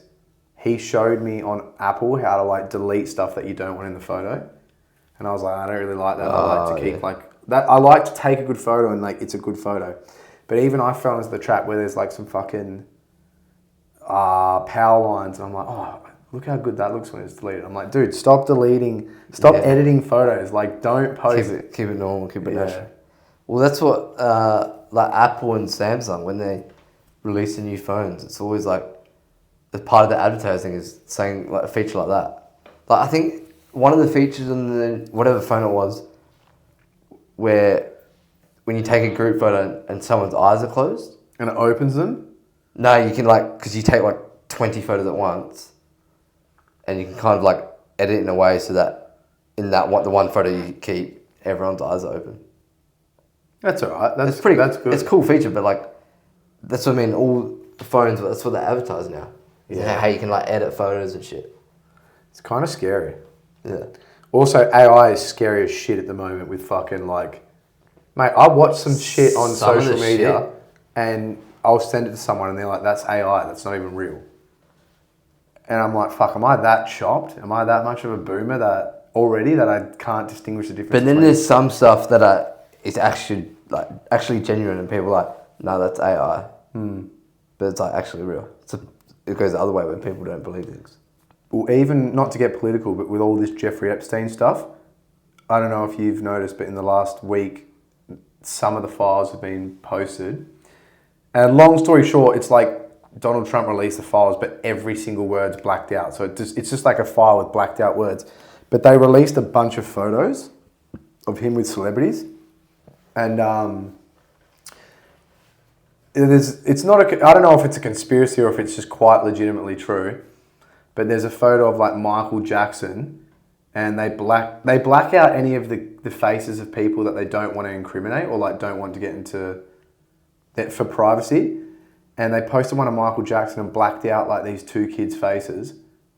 Speaker 2: he showed me on Apple how to like delete stuff that you don't want in the photo. And I was like, I don't really like that. I like to keep like that. I like to take a good photo and like it's a good photo. But even I fell into the trap where there's like some fucking power lines. And I'm like, oh, look how good that looks when it's deleted. I'm like, dude, stop editing photos. Like, don't post
Speaker 1: Keep it normal, keep it natural. Well, that's what like Apple and Samsung, when they release the new phones, it's always like, as part of the advertising is saying like a feature like that. Like, I think one of the features on the whatever phone it was, where when you take a group photo and someone's eyes are closed,
Speaker 2: and it opens them.
Speaker 1: No, you can like, because you take like 20 photos at once, and you can kind of like edit it in a way so that the one photo you keep, everyone's eyes are open.
Speaker 2: That's alright. That's
Speaker 1: good.
Speaker 2: It's
Speaker 1: a cool feature, but like, that's what I mean. All the phones, that's what they advertise now. Yeah. How you can like edit photos and shit.
Speaker 2: It's kind of scary.
Speaker 1: Yeah.
Speaker 2: Also, AI is scary as shit at the moment with fucking like, mate, I watch some shit on social media and I'll send it to someone and they're like, that's AI, that's not even real. And I'm like, fuck, am I that chopped? Am I that much of a boomer that I can't distinguish the difference?
Speaker 1: But then there's some stuff that is actually genuine and people are like, no, that's AI. But it's like actually real. It goes the other way when people don't believe things.
Speaker 2: Well, even, not to get political, but with all this Jeffrey Epstein stuff, I don't know if you've noticed, but in the last week, some of the files have been posted. And long story short, it's like Donald Trump released the files, but every single word's blacked out. So it's just like a file with blacked out words. But they released a bunch of photos of him with celebrities. And it's not I don't know if it's a conspiracy or if it's just quite legitimately true, but there's a photo of like Michael Jackson and they black out any of the faces of people that they don't want to incriminate or like don't want to get into that for privacy. And they posted one of Michael Jackson and blacked out like these two kids' faces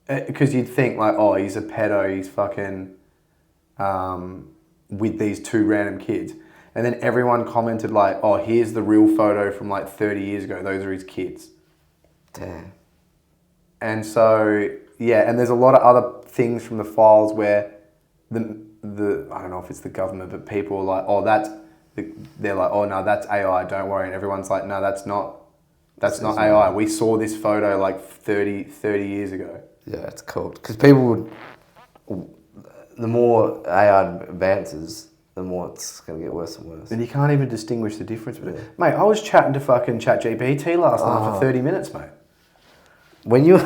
Speaker 2: because you'd think like, oh, he's a pedo, he's fucking with these two random kids. And then everyone commented like, oh, here's the real photo from like 30 years ago. Those are his kids.
Speaker 1: Damn.
Speaker 2: And so Yeah, and there's a lot of other things from the files where the I don't know if it's the government, but people are like, oh, they're like, oh no, that's AI, don't worry. And everyone's like, no, that's not AI. We saw this photo like 30 years ago.
Speaker 1: Yeah, it's cold. Because people would, the more AI advances, the more it's going to get worse and worse.
Speaker 2: And you can't even distinguish the difference between it. Mate, I was chatting to fucking ChatGPT last night for 30 minutes, mate.
Speaker 1: When you...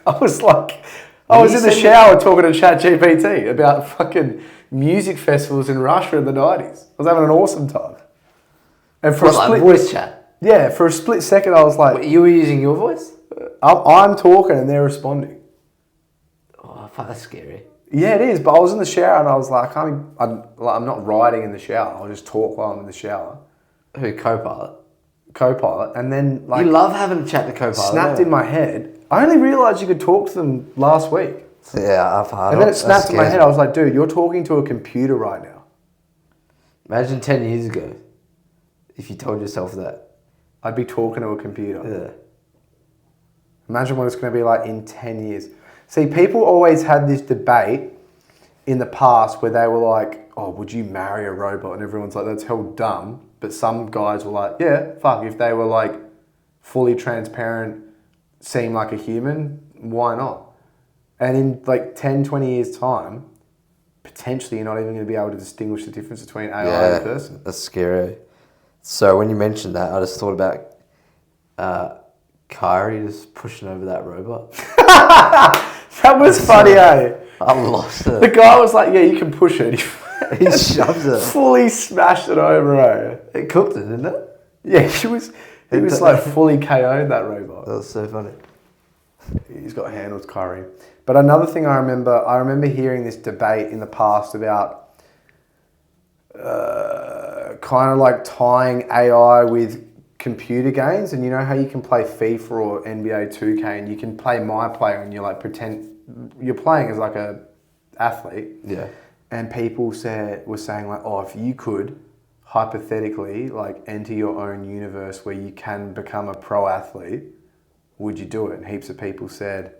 Speaker 2: I was like... I was in the shower talking to ChatGPT about fucking music festivals in Russia in the 90s. I was having an awesome time. And for
Speaker 1: like voice chat?
Speaker 2: Yeah, for a split second I was like...
Speaker 1: Wait, you were using your voice?
Speaker 2: I'm talking and they're responding.
Speaker 1: Oh, fuck, that's scary.
Speaker 2: Yeah, it is. But I was in the shower and I was like, I'm not writing in the shower. I'll just talk while I'm in the shower.
Speaker 1: Who, Copilot?
Speaker 2: Copilot. And then like...
Speaker 1: You love having a chat to Copilot.
Speaker 2: Snapped in my head. I only realised you could talk to them last week.
Speaker 1: Yeah, I've heard.
Speaker 2: And then it snapped in my head. I was like, dude, you're talking to a computer right now.
Speaker 1: Imagine 10 years ago, if you told yourself that.
Speaker 2: I'd be talking to a computer.
Speaker 1: Yeah.
Speaker 2: Imagine what it's going to be like in 10 years. See, people always had this debate in the past where they were like, oh, would you marry a robot? And everyone's like, that's hell dumb. But some guys were like, yeah, fuck, if they were like fully transparent, seem like a human, why not? And in like 10, 20 years time, potentially you're not even going to be able to distinguish the difference between AI and a person.
Speaker 1: That's scary. So when you mentioned that, I just thought about Kyrie just pushing over that robot.
Speaker 2: That was funny, eh?
Speaker 1: I lost it.
Speaker 2: The guy was like, yeah, you can push it.
Speaker 1: He shoved it.
Speaker 2: Fully smashed it over, eh?
Speaker 1: It cooked it, didn't it?
Speaker 2: Yeah, he was like fully KO'd that robot.
Speaker 1: That was so funny.
Speaker 2: He's got handles, Kyrie. But another thing I remember hearing this debate in the past about kind of like tying AI with computer games. And you know how you can play FIFA or NBA 2K and you can play My Player and you like pretend you're playing as like a athlete.
Speaker 1: Yeah.
Speaker 2: And people were saying like, oh, if you could hypothetically like enter your own universe where you can become a pro athlete, would you do it? And heaps of people said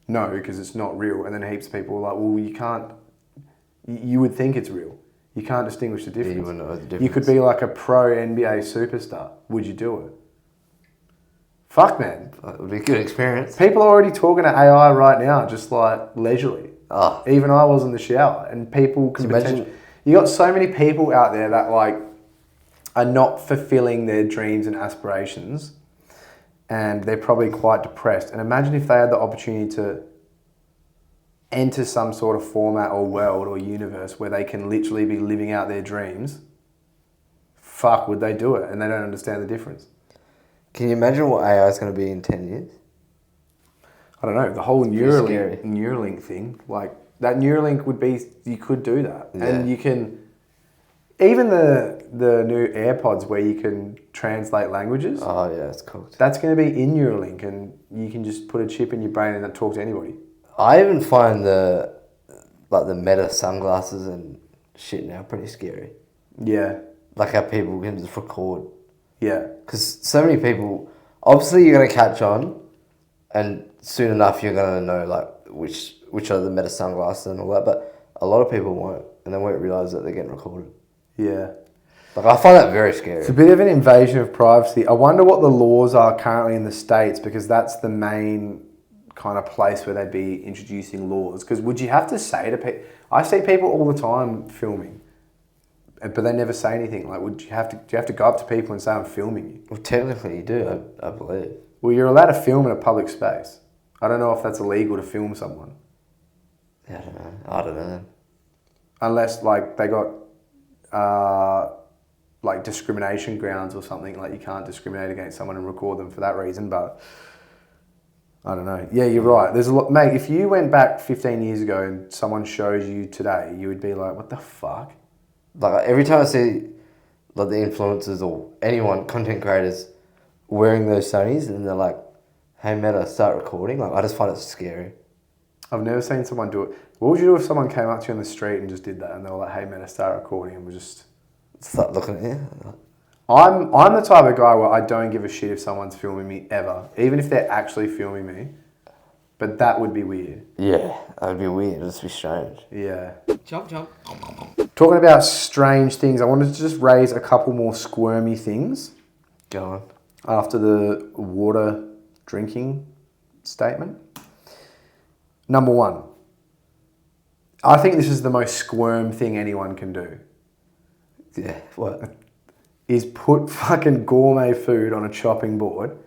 Speaker 2: no, because it's not real. And then heaps of people were like, well, you can't, you would think it's real. You can't distinguish the difference.
Speaker 1: You wouldn't know the difference.
Speaker 2: You could be like a pro NBA superstar. Would you do it? Fuck, man.
Speaker 1: It would be a good experience.
Speaker 2: People are already talking to AI right now, just like leisurely.
Speaker 1: Oh.
Speaker 2: Even I was in the shower, and people can potentially... You got so many people out there that like are not fulfilling their dreams and aspirations, and they're probably quite depressed. And imagine if they had the opportunity to enter some sort of format or world or universe where they can literally be living out their dreams. Fuck, would they do it? And they don't understand the difference.
Speaker 1: Can you imagine what AI is going to be in 10 years?
Speaker 2: I don't know, the whole Neuralink thing, like that Neuralink would be, you could do that. Yeah. And you can, even the new AirPods where you can translate languages.
Speaker 1: Oh yeah, it's cooked.
Speaker 2: That's going to be in Neuralink and you can just put a chip in your brain and talk to anybody.
Speaker 1: I even find the Meta sunglasses and shit now pretty scary.
Speaker 2: Yeah.
Speaker 1: Like how people can just record.
Speaker 2: Yeah.
Speaker 1: Because so many people, obviously you're going to catch on and soon enough you're going to know like which are the Meta sunglasses and all that, but a lot of people won't and they won't realise that they're getting recorded.
Speaker 2: Yeah.
Speaker 1: Like I find that very scary.
Speaker 2: It's a bit of an invasion of privacy. I wonder what the laws are currently in the States because that's the main kind of place where they'd be introducing laws. Because would you have to say to people... I see people all the time filming, but they never say anything. Like, do you have to go up to people and say, I'm filming you?
Speaker 1: Well, technically you do, I believe.
Speaker 2: Well, you're allowed to film in a public space. I don't know if that's illegal to film someone.
Speaker 1: Yeah, I don't know.
Speaker 2: Unless, like, they got, like, discrimination grounds or something. Like, you can't discriminate against someone and record them for that reason, but... I don't know. Yeah, you're right. There's a lot, mate. If you went back 15 years ago and someone shows you today, you would be like, "What the fuck?"
Speaker 1: Like every time I see like the influencers or anyone, content creators, wearing those Sonys, and they're like, "Hey Meta, start recording." Like I just find it scary.
Speaker 2: I've never seen someone do it. What would you do if someone came up to you on the street and just did that, and they were like, "Hey Meta, start recording," and we just
Speaker 1: start looking at you?
Speaker 2: I'm the type of guy where I don't give a shit if someone's filming me ever, even if they're actually filming me. But that would be weird.
Speaker 1: Yeah, that would be weird. It'd just be strange.
Speaker 2: Yeah.
Speaker 1: Jump.
Speaker 2: Talking about strange things, I wanted to just raise a couple more squirmy things
Speaker 1: Go on.
Speaker 2: after the water drinking statement. Number one, I think this is the most squirm thing anyone can do,
Speaker 1: Yeah, what?
Speaker 2: is put fucking gourmet food on a chopping board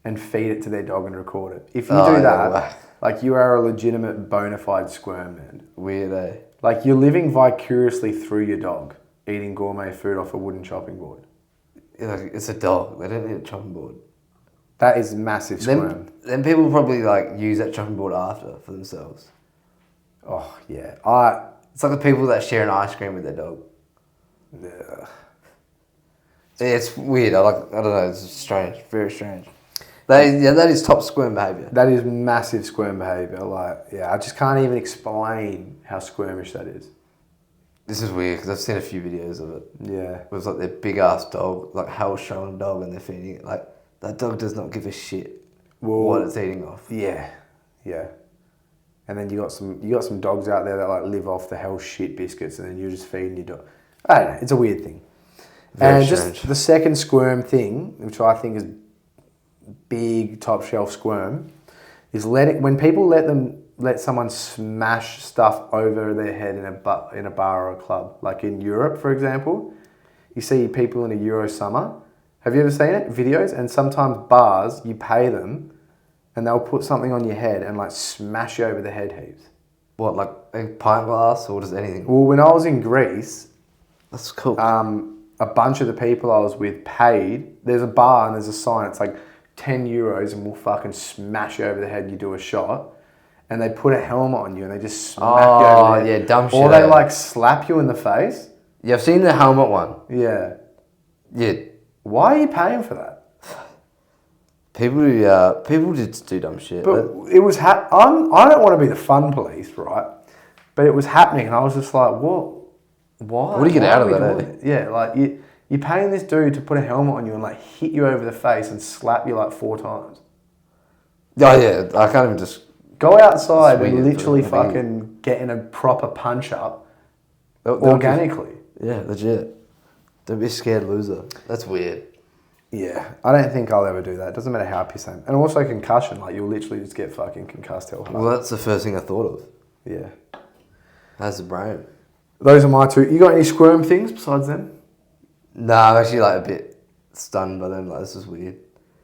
Speaker 2: and feed it to their dog and record it. If you do that,
Speaker 1: whack.
Speaker 2: like you are a legitimate bona fide squirm, man.
Speaker 1: Weird, eh?
Speaker 2: Like you're living vicariously through your dog, eating gourmet food off a wooden chopping board.
Speaker 1: Yeah, like, it's a dog. They don't need a chopping board.
Speaker 2: That is massive squirm.
Speaker 1: Then people probably like use that chopping board after for themselves.
Speaker 2: Oh yeah,
Speaker 1: It's like the people that share an ice cream with their dog.
Speaker 2: yeah.
Speaker 1: Yeah, it's weird. I don't know. It's strange. Very strange. That is top squirm behaviour.
Speaker 2: That is massive squirm behaviour. Like, yeah, I just can't even explain how squirmish that is.
Speaker 1: This is weird because I've seen a few videos of it.
Speaker 2: Yeah.
Speaker 1: It was like their big ass dog, like hell strong dog, and they're feeding it. Like that dog does not give a shit what it's eating off.
Speaker 2: Yeah, yeah. And then you got some dogs out there that like live off the hell shit biscuits, and then you're just feeding your dog. I don't know. It's a weird thing.
Speaker 1: Very
Speaker 2: and
Speaker 1: strange.
Speaker 2: just the second squirm thing, which I think is big top shelf squirm, is when people let someone smash stuff over their head in a bar or a club. Like in Europe, for example, you see people in a Euro summer. Have you ever seen it? Videos? And sometimes bars, you pay them and they'll put something on your head and like smash you over the head heaps.
Speaker 1: What, like a pint glass or just anything?
Speaker 2: Well, when I was in Greece,
Speaker 1: That's cool.
Speaker 2: a bunch of the people I was with paid. There's a bar and there's a sign. It's like 10 euros and we'll fucking smash you over the head and you do a shot. And they put a helmet on you and they just smack you over the head.
Speaker 1: Yeah, dumb shit.
Speaker 2: Or they like slap you in the face.
Speaker 1: Yeah, I've seen the helmet one.
Speaker 2: Yeah.
Speaker 1: Yeah.
Speaker 2: Why are you paying for that?
Speaker 1: People just do dumb shit.
Speaker 2: But it was I don't want to be the fun police, right? But it was happening and I was just like, what? Why?
Speaker 1: What do you get
Speaker 2: Why
Speaker 1: out
Speaker 2: are
Speaker 1: of
Speaker 2: we
Speaker 1: that,
Speaker 2: doing it? Yeah, like you're paying this dude to put a helmet on you and like hit you over the face and slap you like 4 times.
Speaker 1: Oh yeah, I can't even just...
Speaker 2: Go outside
Speaker 1: It's
Speaker 2: and
Speaker 1: weird,
Speaker 2: literally
Speaker 1: but
Speaker 2: fucking get in a proper punch up
Speaker 1: they'll
Speaker 2: organically.
Speaker 1: Yeah, legit. Don't be a scared loser. That's weird.
Speaker 2: Yeah, I don't think I'll ever do that. It doesn't matter how pissed I am. And also concussion, like you'll literally just get fucking concussed hell hard.
Speaker 1: Well, that's the first thing I thought of.
Speaker 2: Yeah.
Speaker 1: How's the brain?
Speaker 2: Those are my 2. You got any squirm things besides them?
Speaker 1: Nah, I'm actually like a bit stunned by them. Like, this is weird.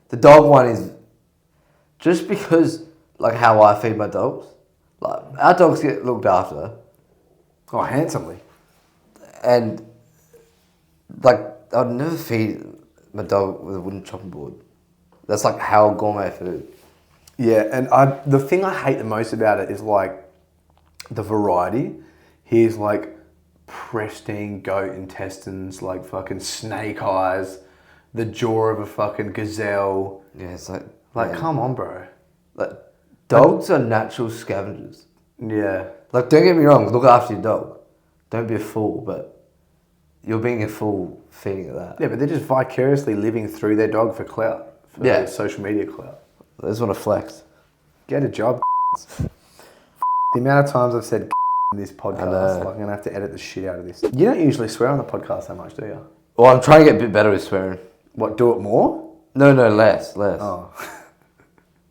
Speaker 1: The dog one is just because like how I feed my dogs. Like our dogs get looked after,
Speaker 2: Oh, handsomely.
Speaker 1: and like I'd never feed my dog with a wooden chopping board. That's like how gourmet food.
Speaker 2: Yeah, and the thing I hate the most about it is like the variety. Here's like pristine goat intestines, like fucking snake eyes, the jaw of a fucking gazelle.
Speaker 1: Yeah, it's like
Speaker 2: Like,
Speaker 1: man,
Speaker 2: come on, bro.
Speaker 1: like dogs are natural scavengers.
Speaker 2: Yeah.
Speaker 1: Like, don't get me wrong, look after your dog. Don't be a fool, but you're being a fool feeding it that.
Speaker 2: Yeah, but they're just vicariously living through their dog for clout, for
Speaker 1: Yeah.
Speaker 2: their social media clout.
Speaker 1: I just want to flex.
Speaker 2: Get a job. The amount of times I've said in this
Speaker 1: I
Speaker 2: podcast,
Speaker 1: know.
Speaker 2: like I'm going to have to edit the shit out of this. You don't usually swear on the podcast that much, do you?
Speaker 1: Well, I'm trying to get a bit better with swearing.
Speaker 2: What, do it more?
Speaker 1: No, less.
Speaker 2: Oh.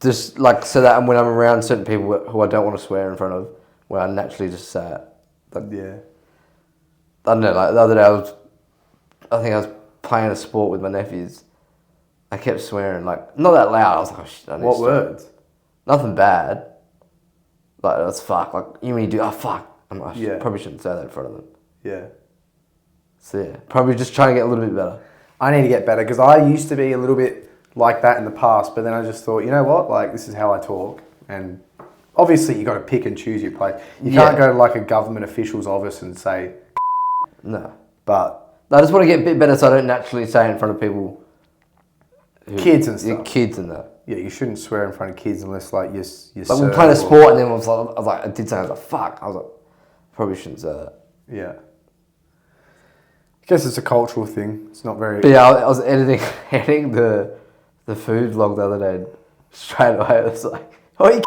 Speaker 1: Just like so that when I'm around certain people who I don't want to swear in front of, where I naturally just say it. Like,
Speaker 2: Yeah.
Speaker 1: I don't know, like the other day I think I was playing a sport with my nephews. I kept swearing, like, not that loud. I was like, oh shit, I need to
Speaker 2: What
Speaker 1: stop.
Speaker 2: words?
Speaker 1: Nothing bad. Like, that's fuck. Like, you when you do, oh fuck.
Speaker 2: Yeah.
Speaker 1: Probably shouldn't say that in front of them.
Speaker 2: Yeah.
Speaker 1: So yeah, probably just trying to get a little bit better.
Speaker 2: I need to get better because I used to be a little bit like that in the past, but then I just thought, you know what? Like, this is how I talk. And obviously, you got to pick and choose your place. You can't go to like a government official's office and say,
Speaker 1: No.
Speaker 2: but
Speaker 1: I just want to get a bit better so I don't naturally say it in front of people.
Speaker 2: kids and stuff.
Speaker 1: Kids and that.
Speaker 2: Yeah, you shouldn't swear in front of kids unless like you're
Speaker 1: Like, we're playing a sport and then I was like, I did something, I was like, fuck. I was like, probably shouldn't say that.
Speaker 2: Yeah. I guess it's a cultural thing. It's not very...
Speaker 1: But yeah, I was editing the food vlog the other day. And straight away, it was like, oh, you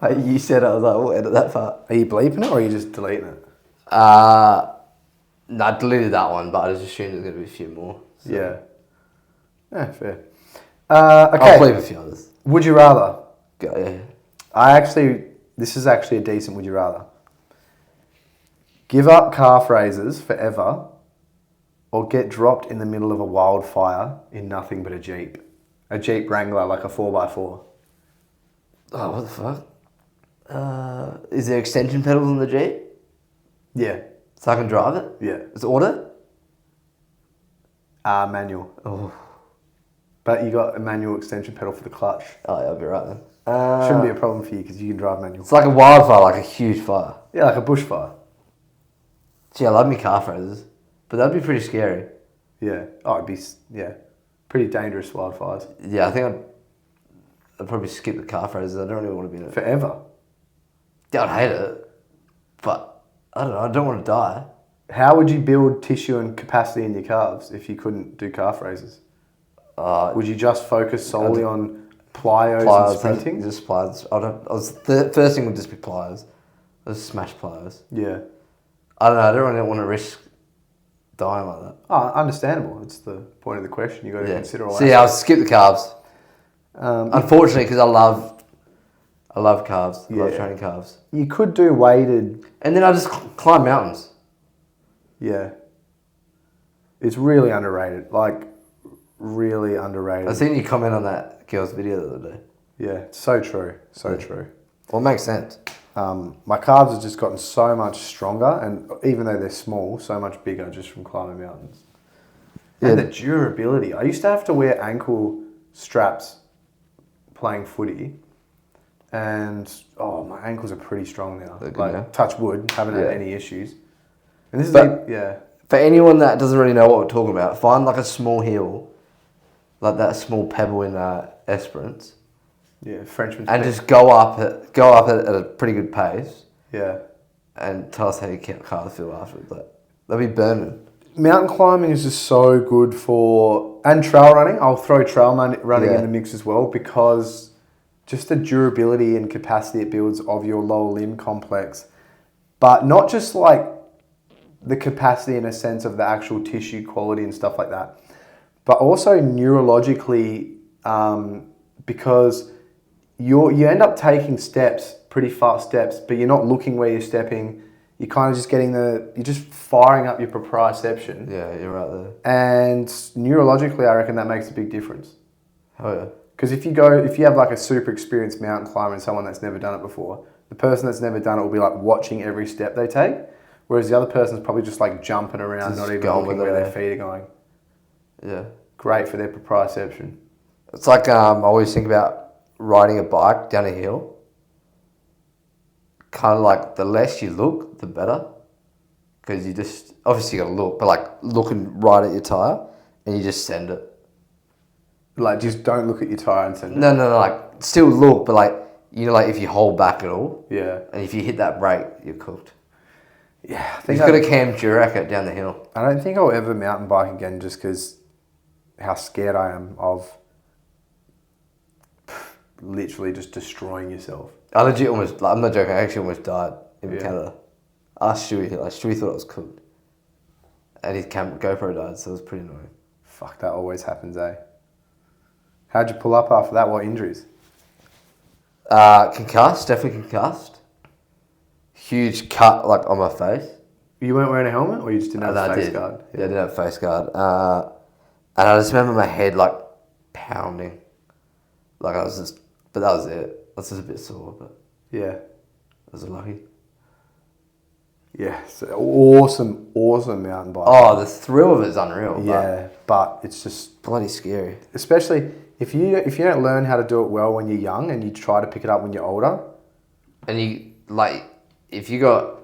Speaker 1: Like you said, I was like, we'll edit that part.
Speaker 2: Are you bleeping it or are you just deleting it?
Speaker 1: No, I deleted that one, but I just assumed there's going to be a few more. So.
Speaker 2: Yeah, fair. Okay.
Speaker 1: I'll bleep a few others.
Speaker 2: Would you rather?
Speaker 1: Go, yeah.
Speaker 2: This is actually a decent would you rather. Give up calf raises forever or get dropped in the middle of a wildfire in nothing but a Jeep. A Jeep Wrangler, like a 4x4.
Speaker 1: Oh, what the fuck? Is there extension pedals on the Jeep?
Speaker 2: Yeah.
Speaker 1: So I can drive it?
Speaker 2: Yeah.
Speaker 1: It's auto?
Speaker 2: Manual.
Speaker 1: Oh.
Speaker 2: But you got a manual extension pedal for the clutch.
Speaker 1: Oh, yeah, I'll be right then.
Speaker 2: Shouldn't be a problem for you because you can drive manual.
Speaker 1: It's like a wildfire, like a huge fire.
Speaker 2: Yeah, like a bushfire.
Speaker 1: Gee, I love me calf raises, but that'd be pretty scary.
Speaker 2: Yeah. Oh, it'd be, pretty dangerous wildfires.
Speaker 1: Yeah, I think I'd probably skip the calf raises. I don't really want to be in it.
Speaker 2: Forever.
Speaker 1: Yeah, I'd hate it, but I don't know. I don't want to die.
Speaker 2: How would you build tissue and capacity in your calves if you couldn't do calf raises? Would you just focus solely on plyos and sprinting?
Speaker 1: Just pliers. First thing would just be pliers. I'd just smash pliers.
Speaker 2: Yeah.
Speaker 1: I don't know. I don't really want to risk dying like that.
Speaker 2: Oh, understandable. It's the point of the question. You've got to consider all
Speaker 1: So
Speaker 2: that.
Speaker 1: yeah, I'll skip the calves. Unfortunately, because I love calves. I love training calves.
Speaker 2: You could do weighted.
Speaker 1: And then I just climb mountains.
Speaker 2: Yeah. It's really underrated. Like, really underrated.
Speaker 1: I seen you comment on that girl's video the other day.
Speaker 2: Yeah, so true. So true.
Speaker 1: Well, it makes sense.
Speaker 2: My calves have just gotten so much stronger, and even though they're small, so much bigger just from climbing mountains. And the durability. I used to have to wear ankle straps playing footy, and my ankles are pretty strong now.
Speaker 1: They're good
Speaker 2: like
Speaker 1: now.
Speaker 2: touch wood, haven't had any issues. And this is
Speaker 1: But- For anyone that doesn't really know what we're talking about, find like a small hill, like that small pebble in Esperance,
Speaker 2: Frenchman's
Speaker 1: and
Speaker 2: Peak.
Speaker 1: just go up at a pretty good pace,
Speaker 2: Yeah.
Speaker 1: and tell us how your calves feel afterwards. They'll be burning.
Speaker 2: Mountain climbing is just so good and trail running. I'll throw trail running in the mix as well because just the durability and capacity it builds of your lower limb complex, but not just like the capacity in a sense of the actual tissue quality and stuff like that, but also neurologically because you end up taking pretty fast steps, but you're not looking where you're stepping. You're kind of just you're just firing up your proprioception.
Speaker 1: Yeah, you're right there.
Speaker 2: And neurologically, I reckon that makes a big difference.
Speaker 1: Oh yeah.
Speaker 2: Because if you have like a super experienced mountain climber and someone that's never done it before, the person that's never done it will be like watching every step they take, whereas the other person's probably just like jumping around,
Speaker 1: Just
Speaker 2: not even
Speaker 1: going
Speaker 2: looking
Speaker 1: with
Speaker 2: where
Speaker 1: it.
Speaker 2: their feet are going.
Speaker 1: Yeah.
Speaker 2: Great for their proprioception.
Speaker 1: It's like I always think about riding a bike down a hill. Kind of like the less you look, the better. Because you just, obviously you got to look, but like looking right at your tyre and you just send it.
Speaker 2: Like just don't look at your tyre and send it.
Speaker 1: No, like still look, but like, like if you hold back at all.
Speaker 2: Yeah.
Speaker 1: And if you hit that brake, you're cooked.
Speaker 2: Yeah. I think
Speaker 1: You've got to Cam Durack down the hill.
Speaker 2: I don't think I'll ever mountain bike again just because how scared I am of literally just destroying yourself.
Speaker 1: I legit almost, I'm not joking, I actually almost died in Canada. I asked Stewie, Stewie thought I was cooked. And his GoPro died, so it was pretty annoying.
Speaker 2: Fuck, that always happens, eh? How'd you pull up after that? What injuries?
Speaker 1: Concussed, definitely concussed. Huge cut like on my face.
Speaker 2: You weren't wearing a helmet or you just didn't have a face guard?
Speaker 1: Yeah, I didn't have a face guard. And I just remember my head like pounding. Like I was just, but that was it. I was just a bit sore, but
Speaker 2: yeah,
Speaker 1: I was lucky.
Speaker 2: Yeah, so awesome mountain bike.
Speaker 1: Oh, the thrill of it is unreal.
Speaker 2: Yeah, but it's just
Speaker 1: bloody scary.
Speaker 2: Especially if you don't learn how to do it well when you're young and you try to pick it up when you're older.
Speaker 1: And you if you got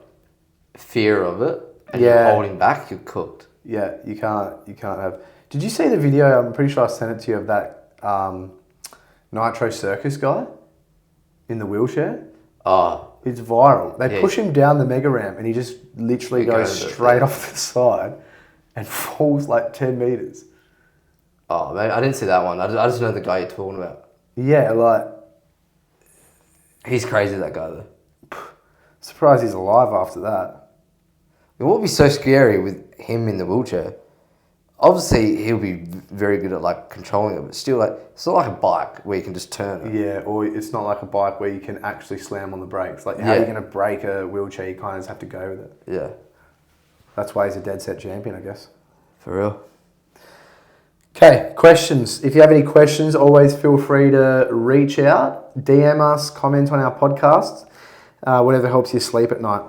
Speaker 1: fear of it and you're holding back, you're cooked.
Speaker 2: Yeah, you can't have. Did you see the video? I'm pretty sure I sent it to you of that Nitro Circus guy in the wheelchair.
Speaker 1: Oh.
Speaker 2: It's viral. They push him down the mega ramp and he just literally goes straight off the side and falls like 10 meters.
Speaker 1: Oh, man, I didn't see that one. I just know the guy you're talking about.
Speaker 2: Yeah, like,
Speaker 1: He's crazy, that guy, though.
Speaker 2: Surprised he's alive after that.
Speaker 1: It would be so scary with him in the wheelchair. Obviously, he'll be very good at like controlling it, but still, like it's not like a bike where you can just turn it.
Speaker 2: Yeah, or it's not like a bike where you can actually slam on the brakes. Like, how are you going to brake a wheelchair? You kind of just have to go with it.
Speaker 1: Yeah.
Speaker 2: That's why he's a dead set champion, I guess.
Speaker 1: For real.
Speaker 2: Okay, questions. If you have any questions, always feel free to reach out, DM us, comment on our podcast, whatever helps you sleep at night.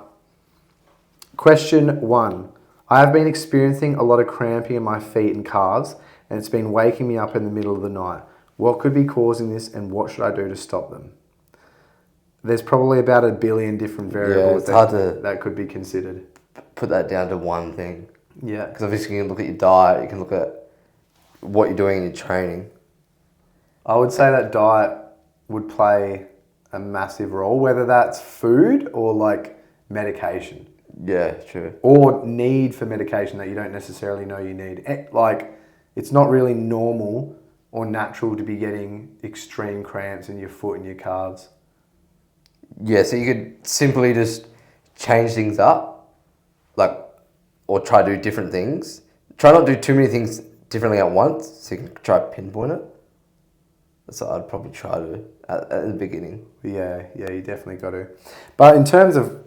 Speaker 2: Question 1. I have been experiencing a lot of cramping in my feet and calves, and it's been waking me up in the middle of the night. What could be causing this, and what should I do to stop them? There's probably about 1 billion different variables that could be considered.
Speaker 1: Put that down to one thing.
Speaker 2: Yeah.
Speaker 1: Because obviously you can look at your diet, you can look at what you're doing in your training.
Speaker 2: I would say that diet would play a massive role, whether that's food or like medication.
Speaker 1: Yeah, true.
Speaker 2: Or need for medication that you don't necessarily know you need. Like, it's not really normal or natural to be getting extreme cramps in your foot and your calves.
Speaker 1: Yeah, so you could simply just change things up, like, or try to do different things. Try not to do too many things differently at once, so you can try to pinpoint it. That's what I'd probably try to at the beginning.
Speaker 2: Yeah, you definitely got to. But in terms of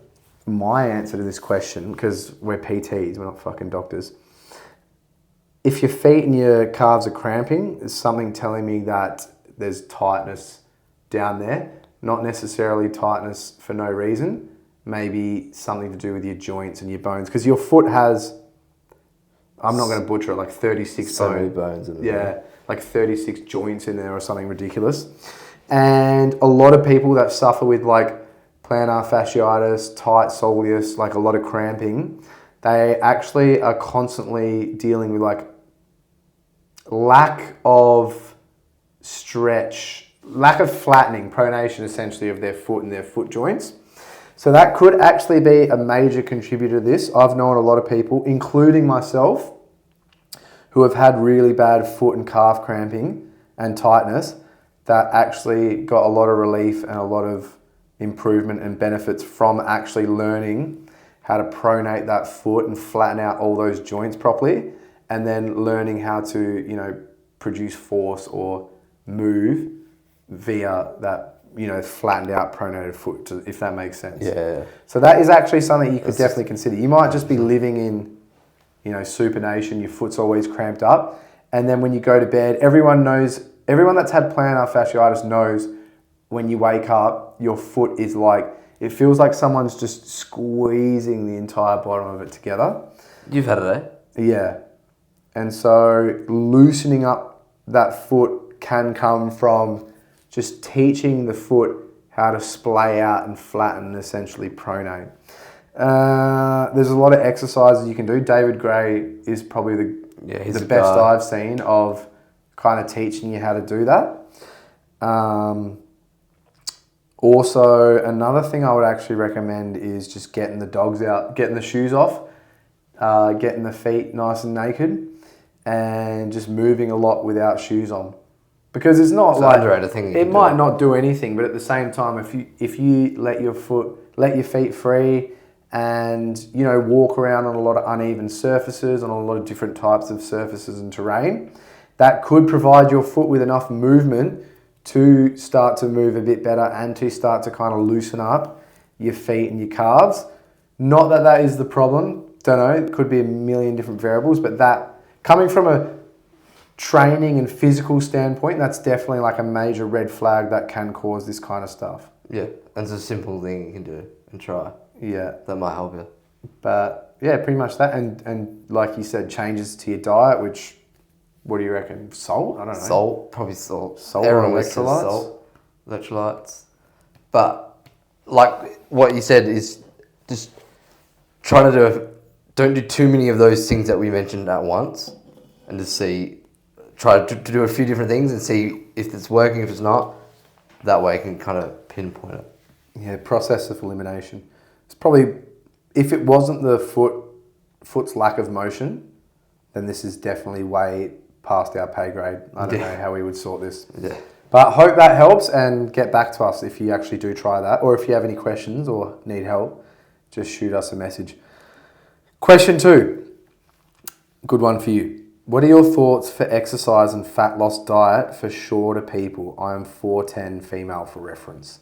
Speaker 2: my answer to this question, because we're PTs, we're not fucking doctors. If your feet and your calves are cramping, there's something telling me that there's tightness down there. Not necessarily tightness for no reason. Maybe something to do with your joints and your bones. Because your foot has, I'm not going to butcher it, like 36
Speaker 1: so many bones in there.
Speaker 2: Yeah, like 36 joints in there or something ridiculous. And a lot of people that suffer with like plantar fasciitis, tight soleus, like a lot of cramping, they actually are constantly dealing with like lack of stretch, lack of flattening, pronation essentially of their foot and their foot joints. So that could actually be a major contributor to this. I've known a lot of people, including myself, who have had really bad foot and calf cramping and tightness that actually got a lot of relief and a lot of improvement and benefits from actually learning how to pronate that foot and flatten out all those joints properly, and then learning how to, produce force or move via that, flattened out pronated foot, if that makes sense.
Speaker 1: Yeah.
Speaker 2: So that is actually something you could definitely consider. You might just be living in, supination, your foot's always cramped up, and then when you go to bed, everyone that's had plantar fasciitis knows when you wake up, your foot is like, it feels like someone's just squeezing the entire bottom of it together.
Speaker 1: You've had it, eh?
Speaker 2: Yeah. And so loosening up that foot can come from just teaching the foot how to splay out and flatten and essentially pronate. There's a lot of exercises you can do. David Gray is probably the best I've seen of kind of teaching you how to do that. Also, another thing I would actually recommend is just getting the dogs out, getting the shoes off, getting the feet nice and naked, and just moving a lot without shoes on. Because it's not like,
Speaker 1: underrated thing
Speaker 2: it might not do anything, but at the same time, if you let your feet free and, walk around on a lot of uneven surfaces, on a lot of different types of surfaces and terrain, that could provide your foot with enough movement to start to move a bit better and to start to kind of loosen up your feet and your calves. Not that that is the problem. Don't know. It could be a million different variables, but that coming from a training and physical standpoint, that's definitely like a major red flag that can cause this kind of stuff.
Speaker 1: Yeah, and it's a simple thing you can do and try.
Speaker 2: Yeah.
Speaker 1: That might help you.
Speaker 2: But yeah, pretty much that. And like you said, changes to your diet, which, what do you reckon? Salt? I don't know.
Speaker 1: Salt, probably salt.
Speaker 2: Salt
Speaker 1: Everyone
Speaker 2: or
Speaker 1: likes
Speaker 2: electrolytes?
Speaker 1: salt, electrolytes. But like what you said is just trying to don't do too many of those things that we mentioned at once, and just try to do a few different things and see if it's working, if it's not. That way I can kind of pinpoint it.
Speaker 2: Yeah, process of elimination. It's probably, if it wasn't the foot's lack of motion, then this is definitely way past our pay grade. I don't know how we would sort this.
Speaker 1: Yeah.
Speaker 2: But hope that helps, and get back to us if you actually do try that, or if you have any questions or need help, just shoot us a message. Question 2, good one for you. What are your thoughts for exercise and fat loss diet for shorter people? I am 4'10", female, for reference.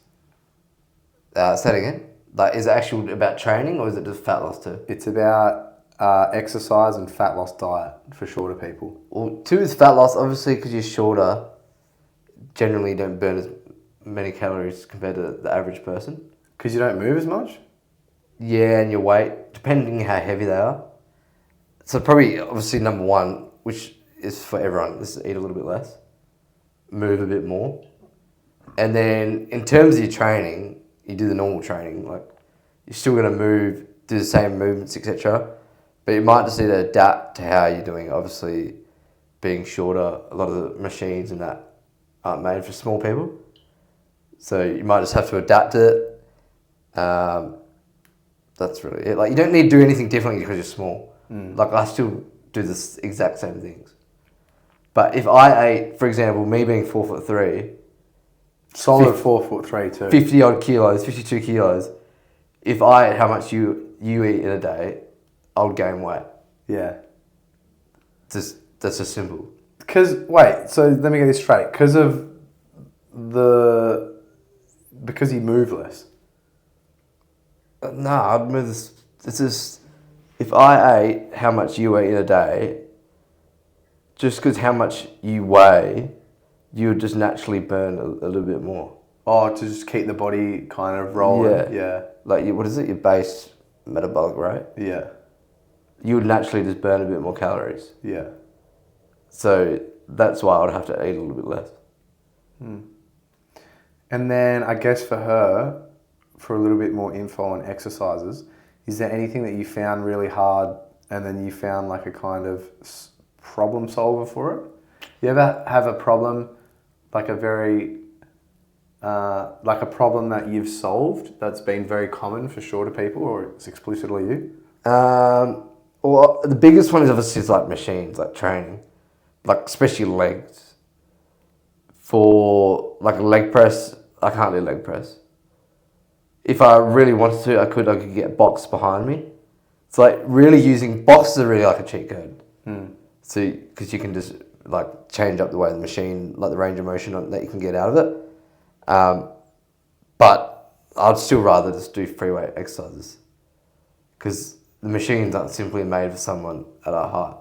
Speaker 1: Say it again. Like, is it actually about training or is it just fat loss too?
Speaker 2: It's about exercise and fat loss diet for shorter people.
Speaker 1: Well, 2 is fat loss, obviously, because you're shorter. Generally, you don't burn as many calories compared to the average person.
Speaker 2: Because you don't move as much?
Speaker 1: Yeah, and your weight, depending how heavy they are. So probably, obviously, number 1, which is for everyone, is to eat a little bit less, move a bit more. And then in terms of your training, you do the normal training. Like, you're still going to move, do the same movements, etc. But you might just need to adapt to how you're doing it. Obviously, being shorter, a lot of the machines and that aren't made for small people. So you might just have to adapt it. That's really it. Like, you don't need to do anything differently because you're small. Like, I still do the exact same things. But if I ate, for example, me being 4'3",
Speaker 2: Solid 4'3" too.
Speaker 1: 50 odd kilos, 52 kilos, if I ate how much you eat in a day, I would gain weight.
Speaker 2: Yeah.
Speaker 1: That's just simple.
Speaker 2: Because, wait, so let me get this straight. Because you move less.
Speaker 1: No, I'd move this. This is, if I ate how much you eat in a day, just because how much you weigh, you would just naturally burn a little bit more.
Speaker 2: Oh, to just keep the body kind of rolling. Yeah.
Speaker 1: Like, what is it? Your base metabolic rate?
Speaker 2: Yeah.
Speaker 1: You would naturally just burn a bit more calories.
Speaker 2: Yeah.
Speaker 1: So that's why I would have to eat a little bit less.
Speaker 2: And then I guess for her, for a little bit more info on exercises, is there anything that you found really hard and then you found like a kind of problem solver for it? You ever have a problem, like a very, like a problem that you've solved that's been very common for shorter people, or it's exclusively you?
Speaker 1: Well, the biggest one is obviously like machines, like training, like especially legs. For like a leg press, I can't do leg press. If I really wanted to, I could get box behind me. It's like really using boxes are really like a cheat code. So because you can just like change up the way the machine, like the range of motion that you can get out of it. But I'd still rather just do free weight exercises because the machines aren't simply made for someone at our height,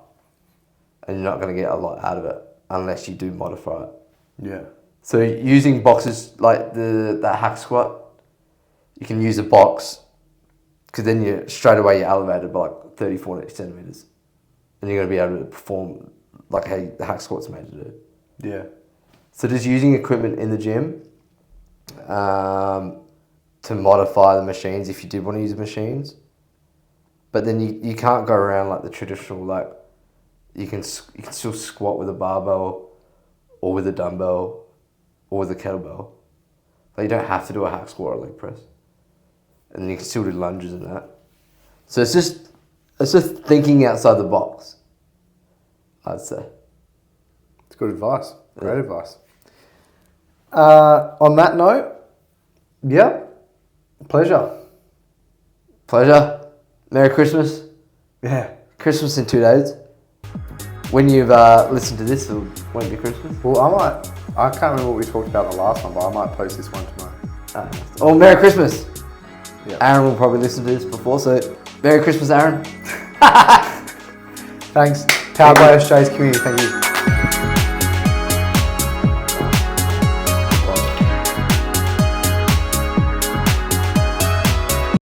Speaker 1: and you're not going to get a lot out of it unless you do modify it.
Speaker 2: Yeah.
Speaker 1: So using boxes like that hack squat, you can use a box because then straight away you're elevated by like 30, 40 centimeters, and you're going to be able to perform like how the hack squat's made to do.
Speaker 2: Yeah.
Speaker 1: So just using equipment in the gym to modify the machines if you did want to use machines. But then you can't go around like the traditional, like you can still squat with a barbell or with a dumbbell or with a kettlebell. Like you don't have to do a hack squat or a leg press. And then you can still do lunges and that. So it's just thinking outside the box, I'd say.
Speaker 2: It's good advice. Great advice. On that note, yeah, pleasure.
Speaker 1: Merry Christmas.
Speaker 2: Yeah.
Speaker 1: Christmas in 2 days. When you've listened to this, it won't be Christmas.
Speaker 2: Well, I can't remember what we talked about the last one, but I might post this one tomorrow.
Speaker 1: Oh, Merry Christmas.
Speaker 2: Yeah.
Speaker 1: Aaron will probably listen to this before, so Merry Christmas, Aaron.
Speaker 2: Thanks. Powered by Australia's community. Thank you.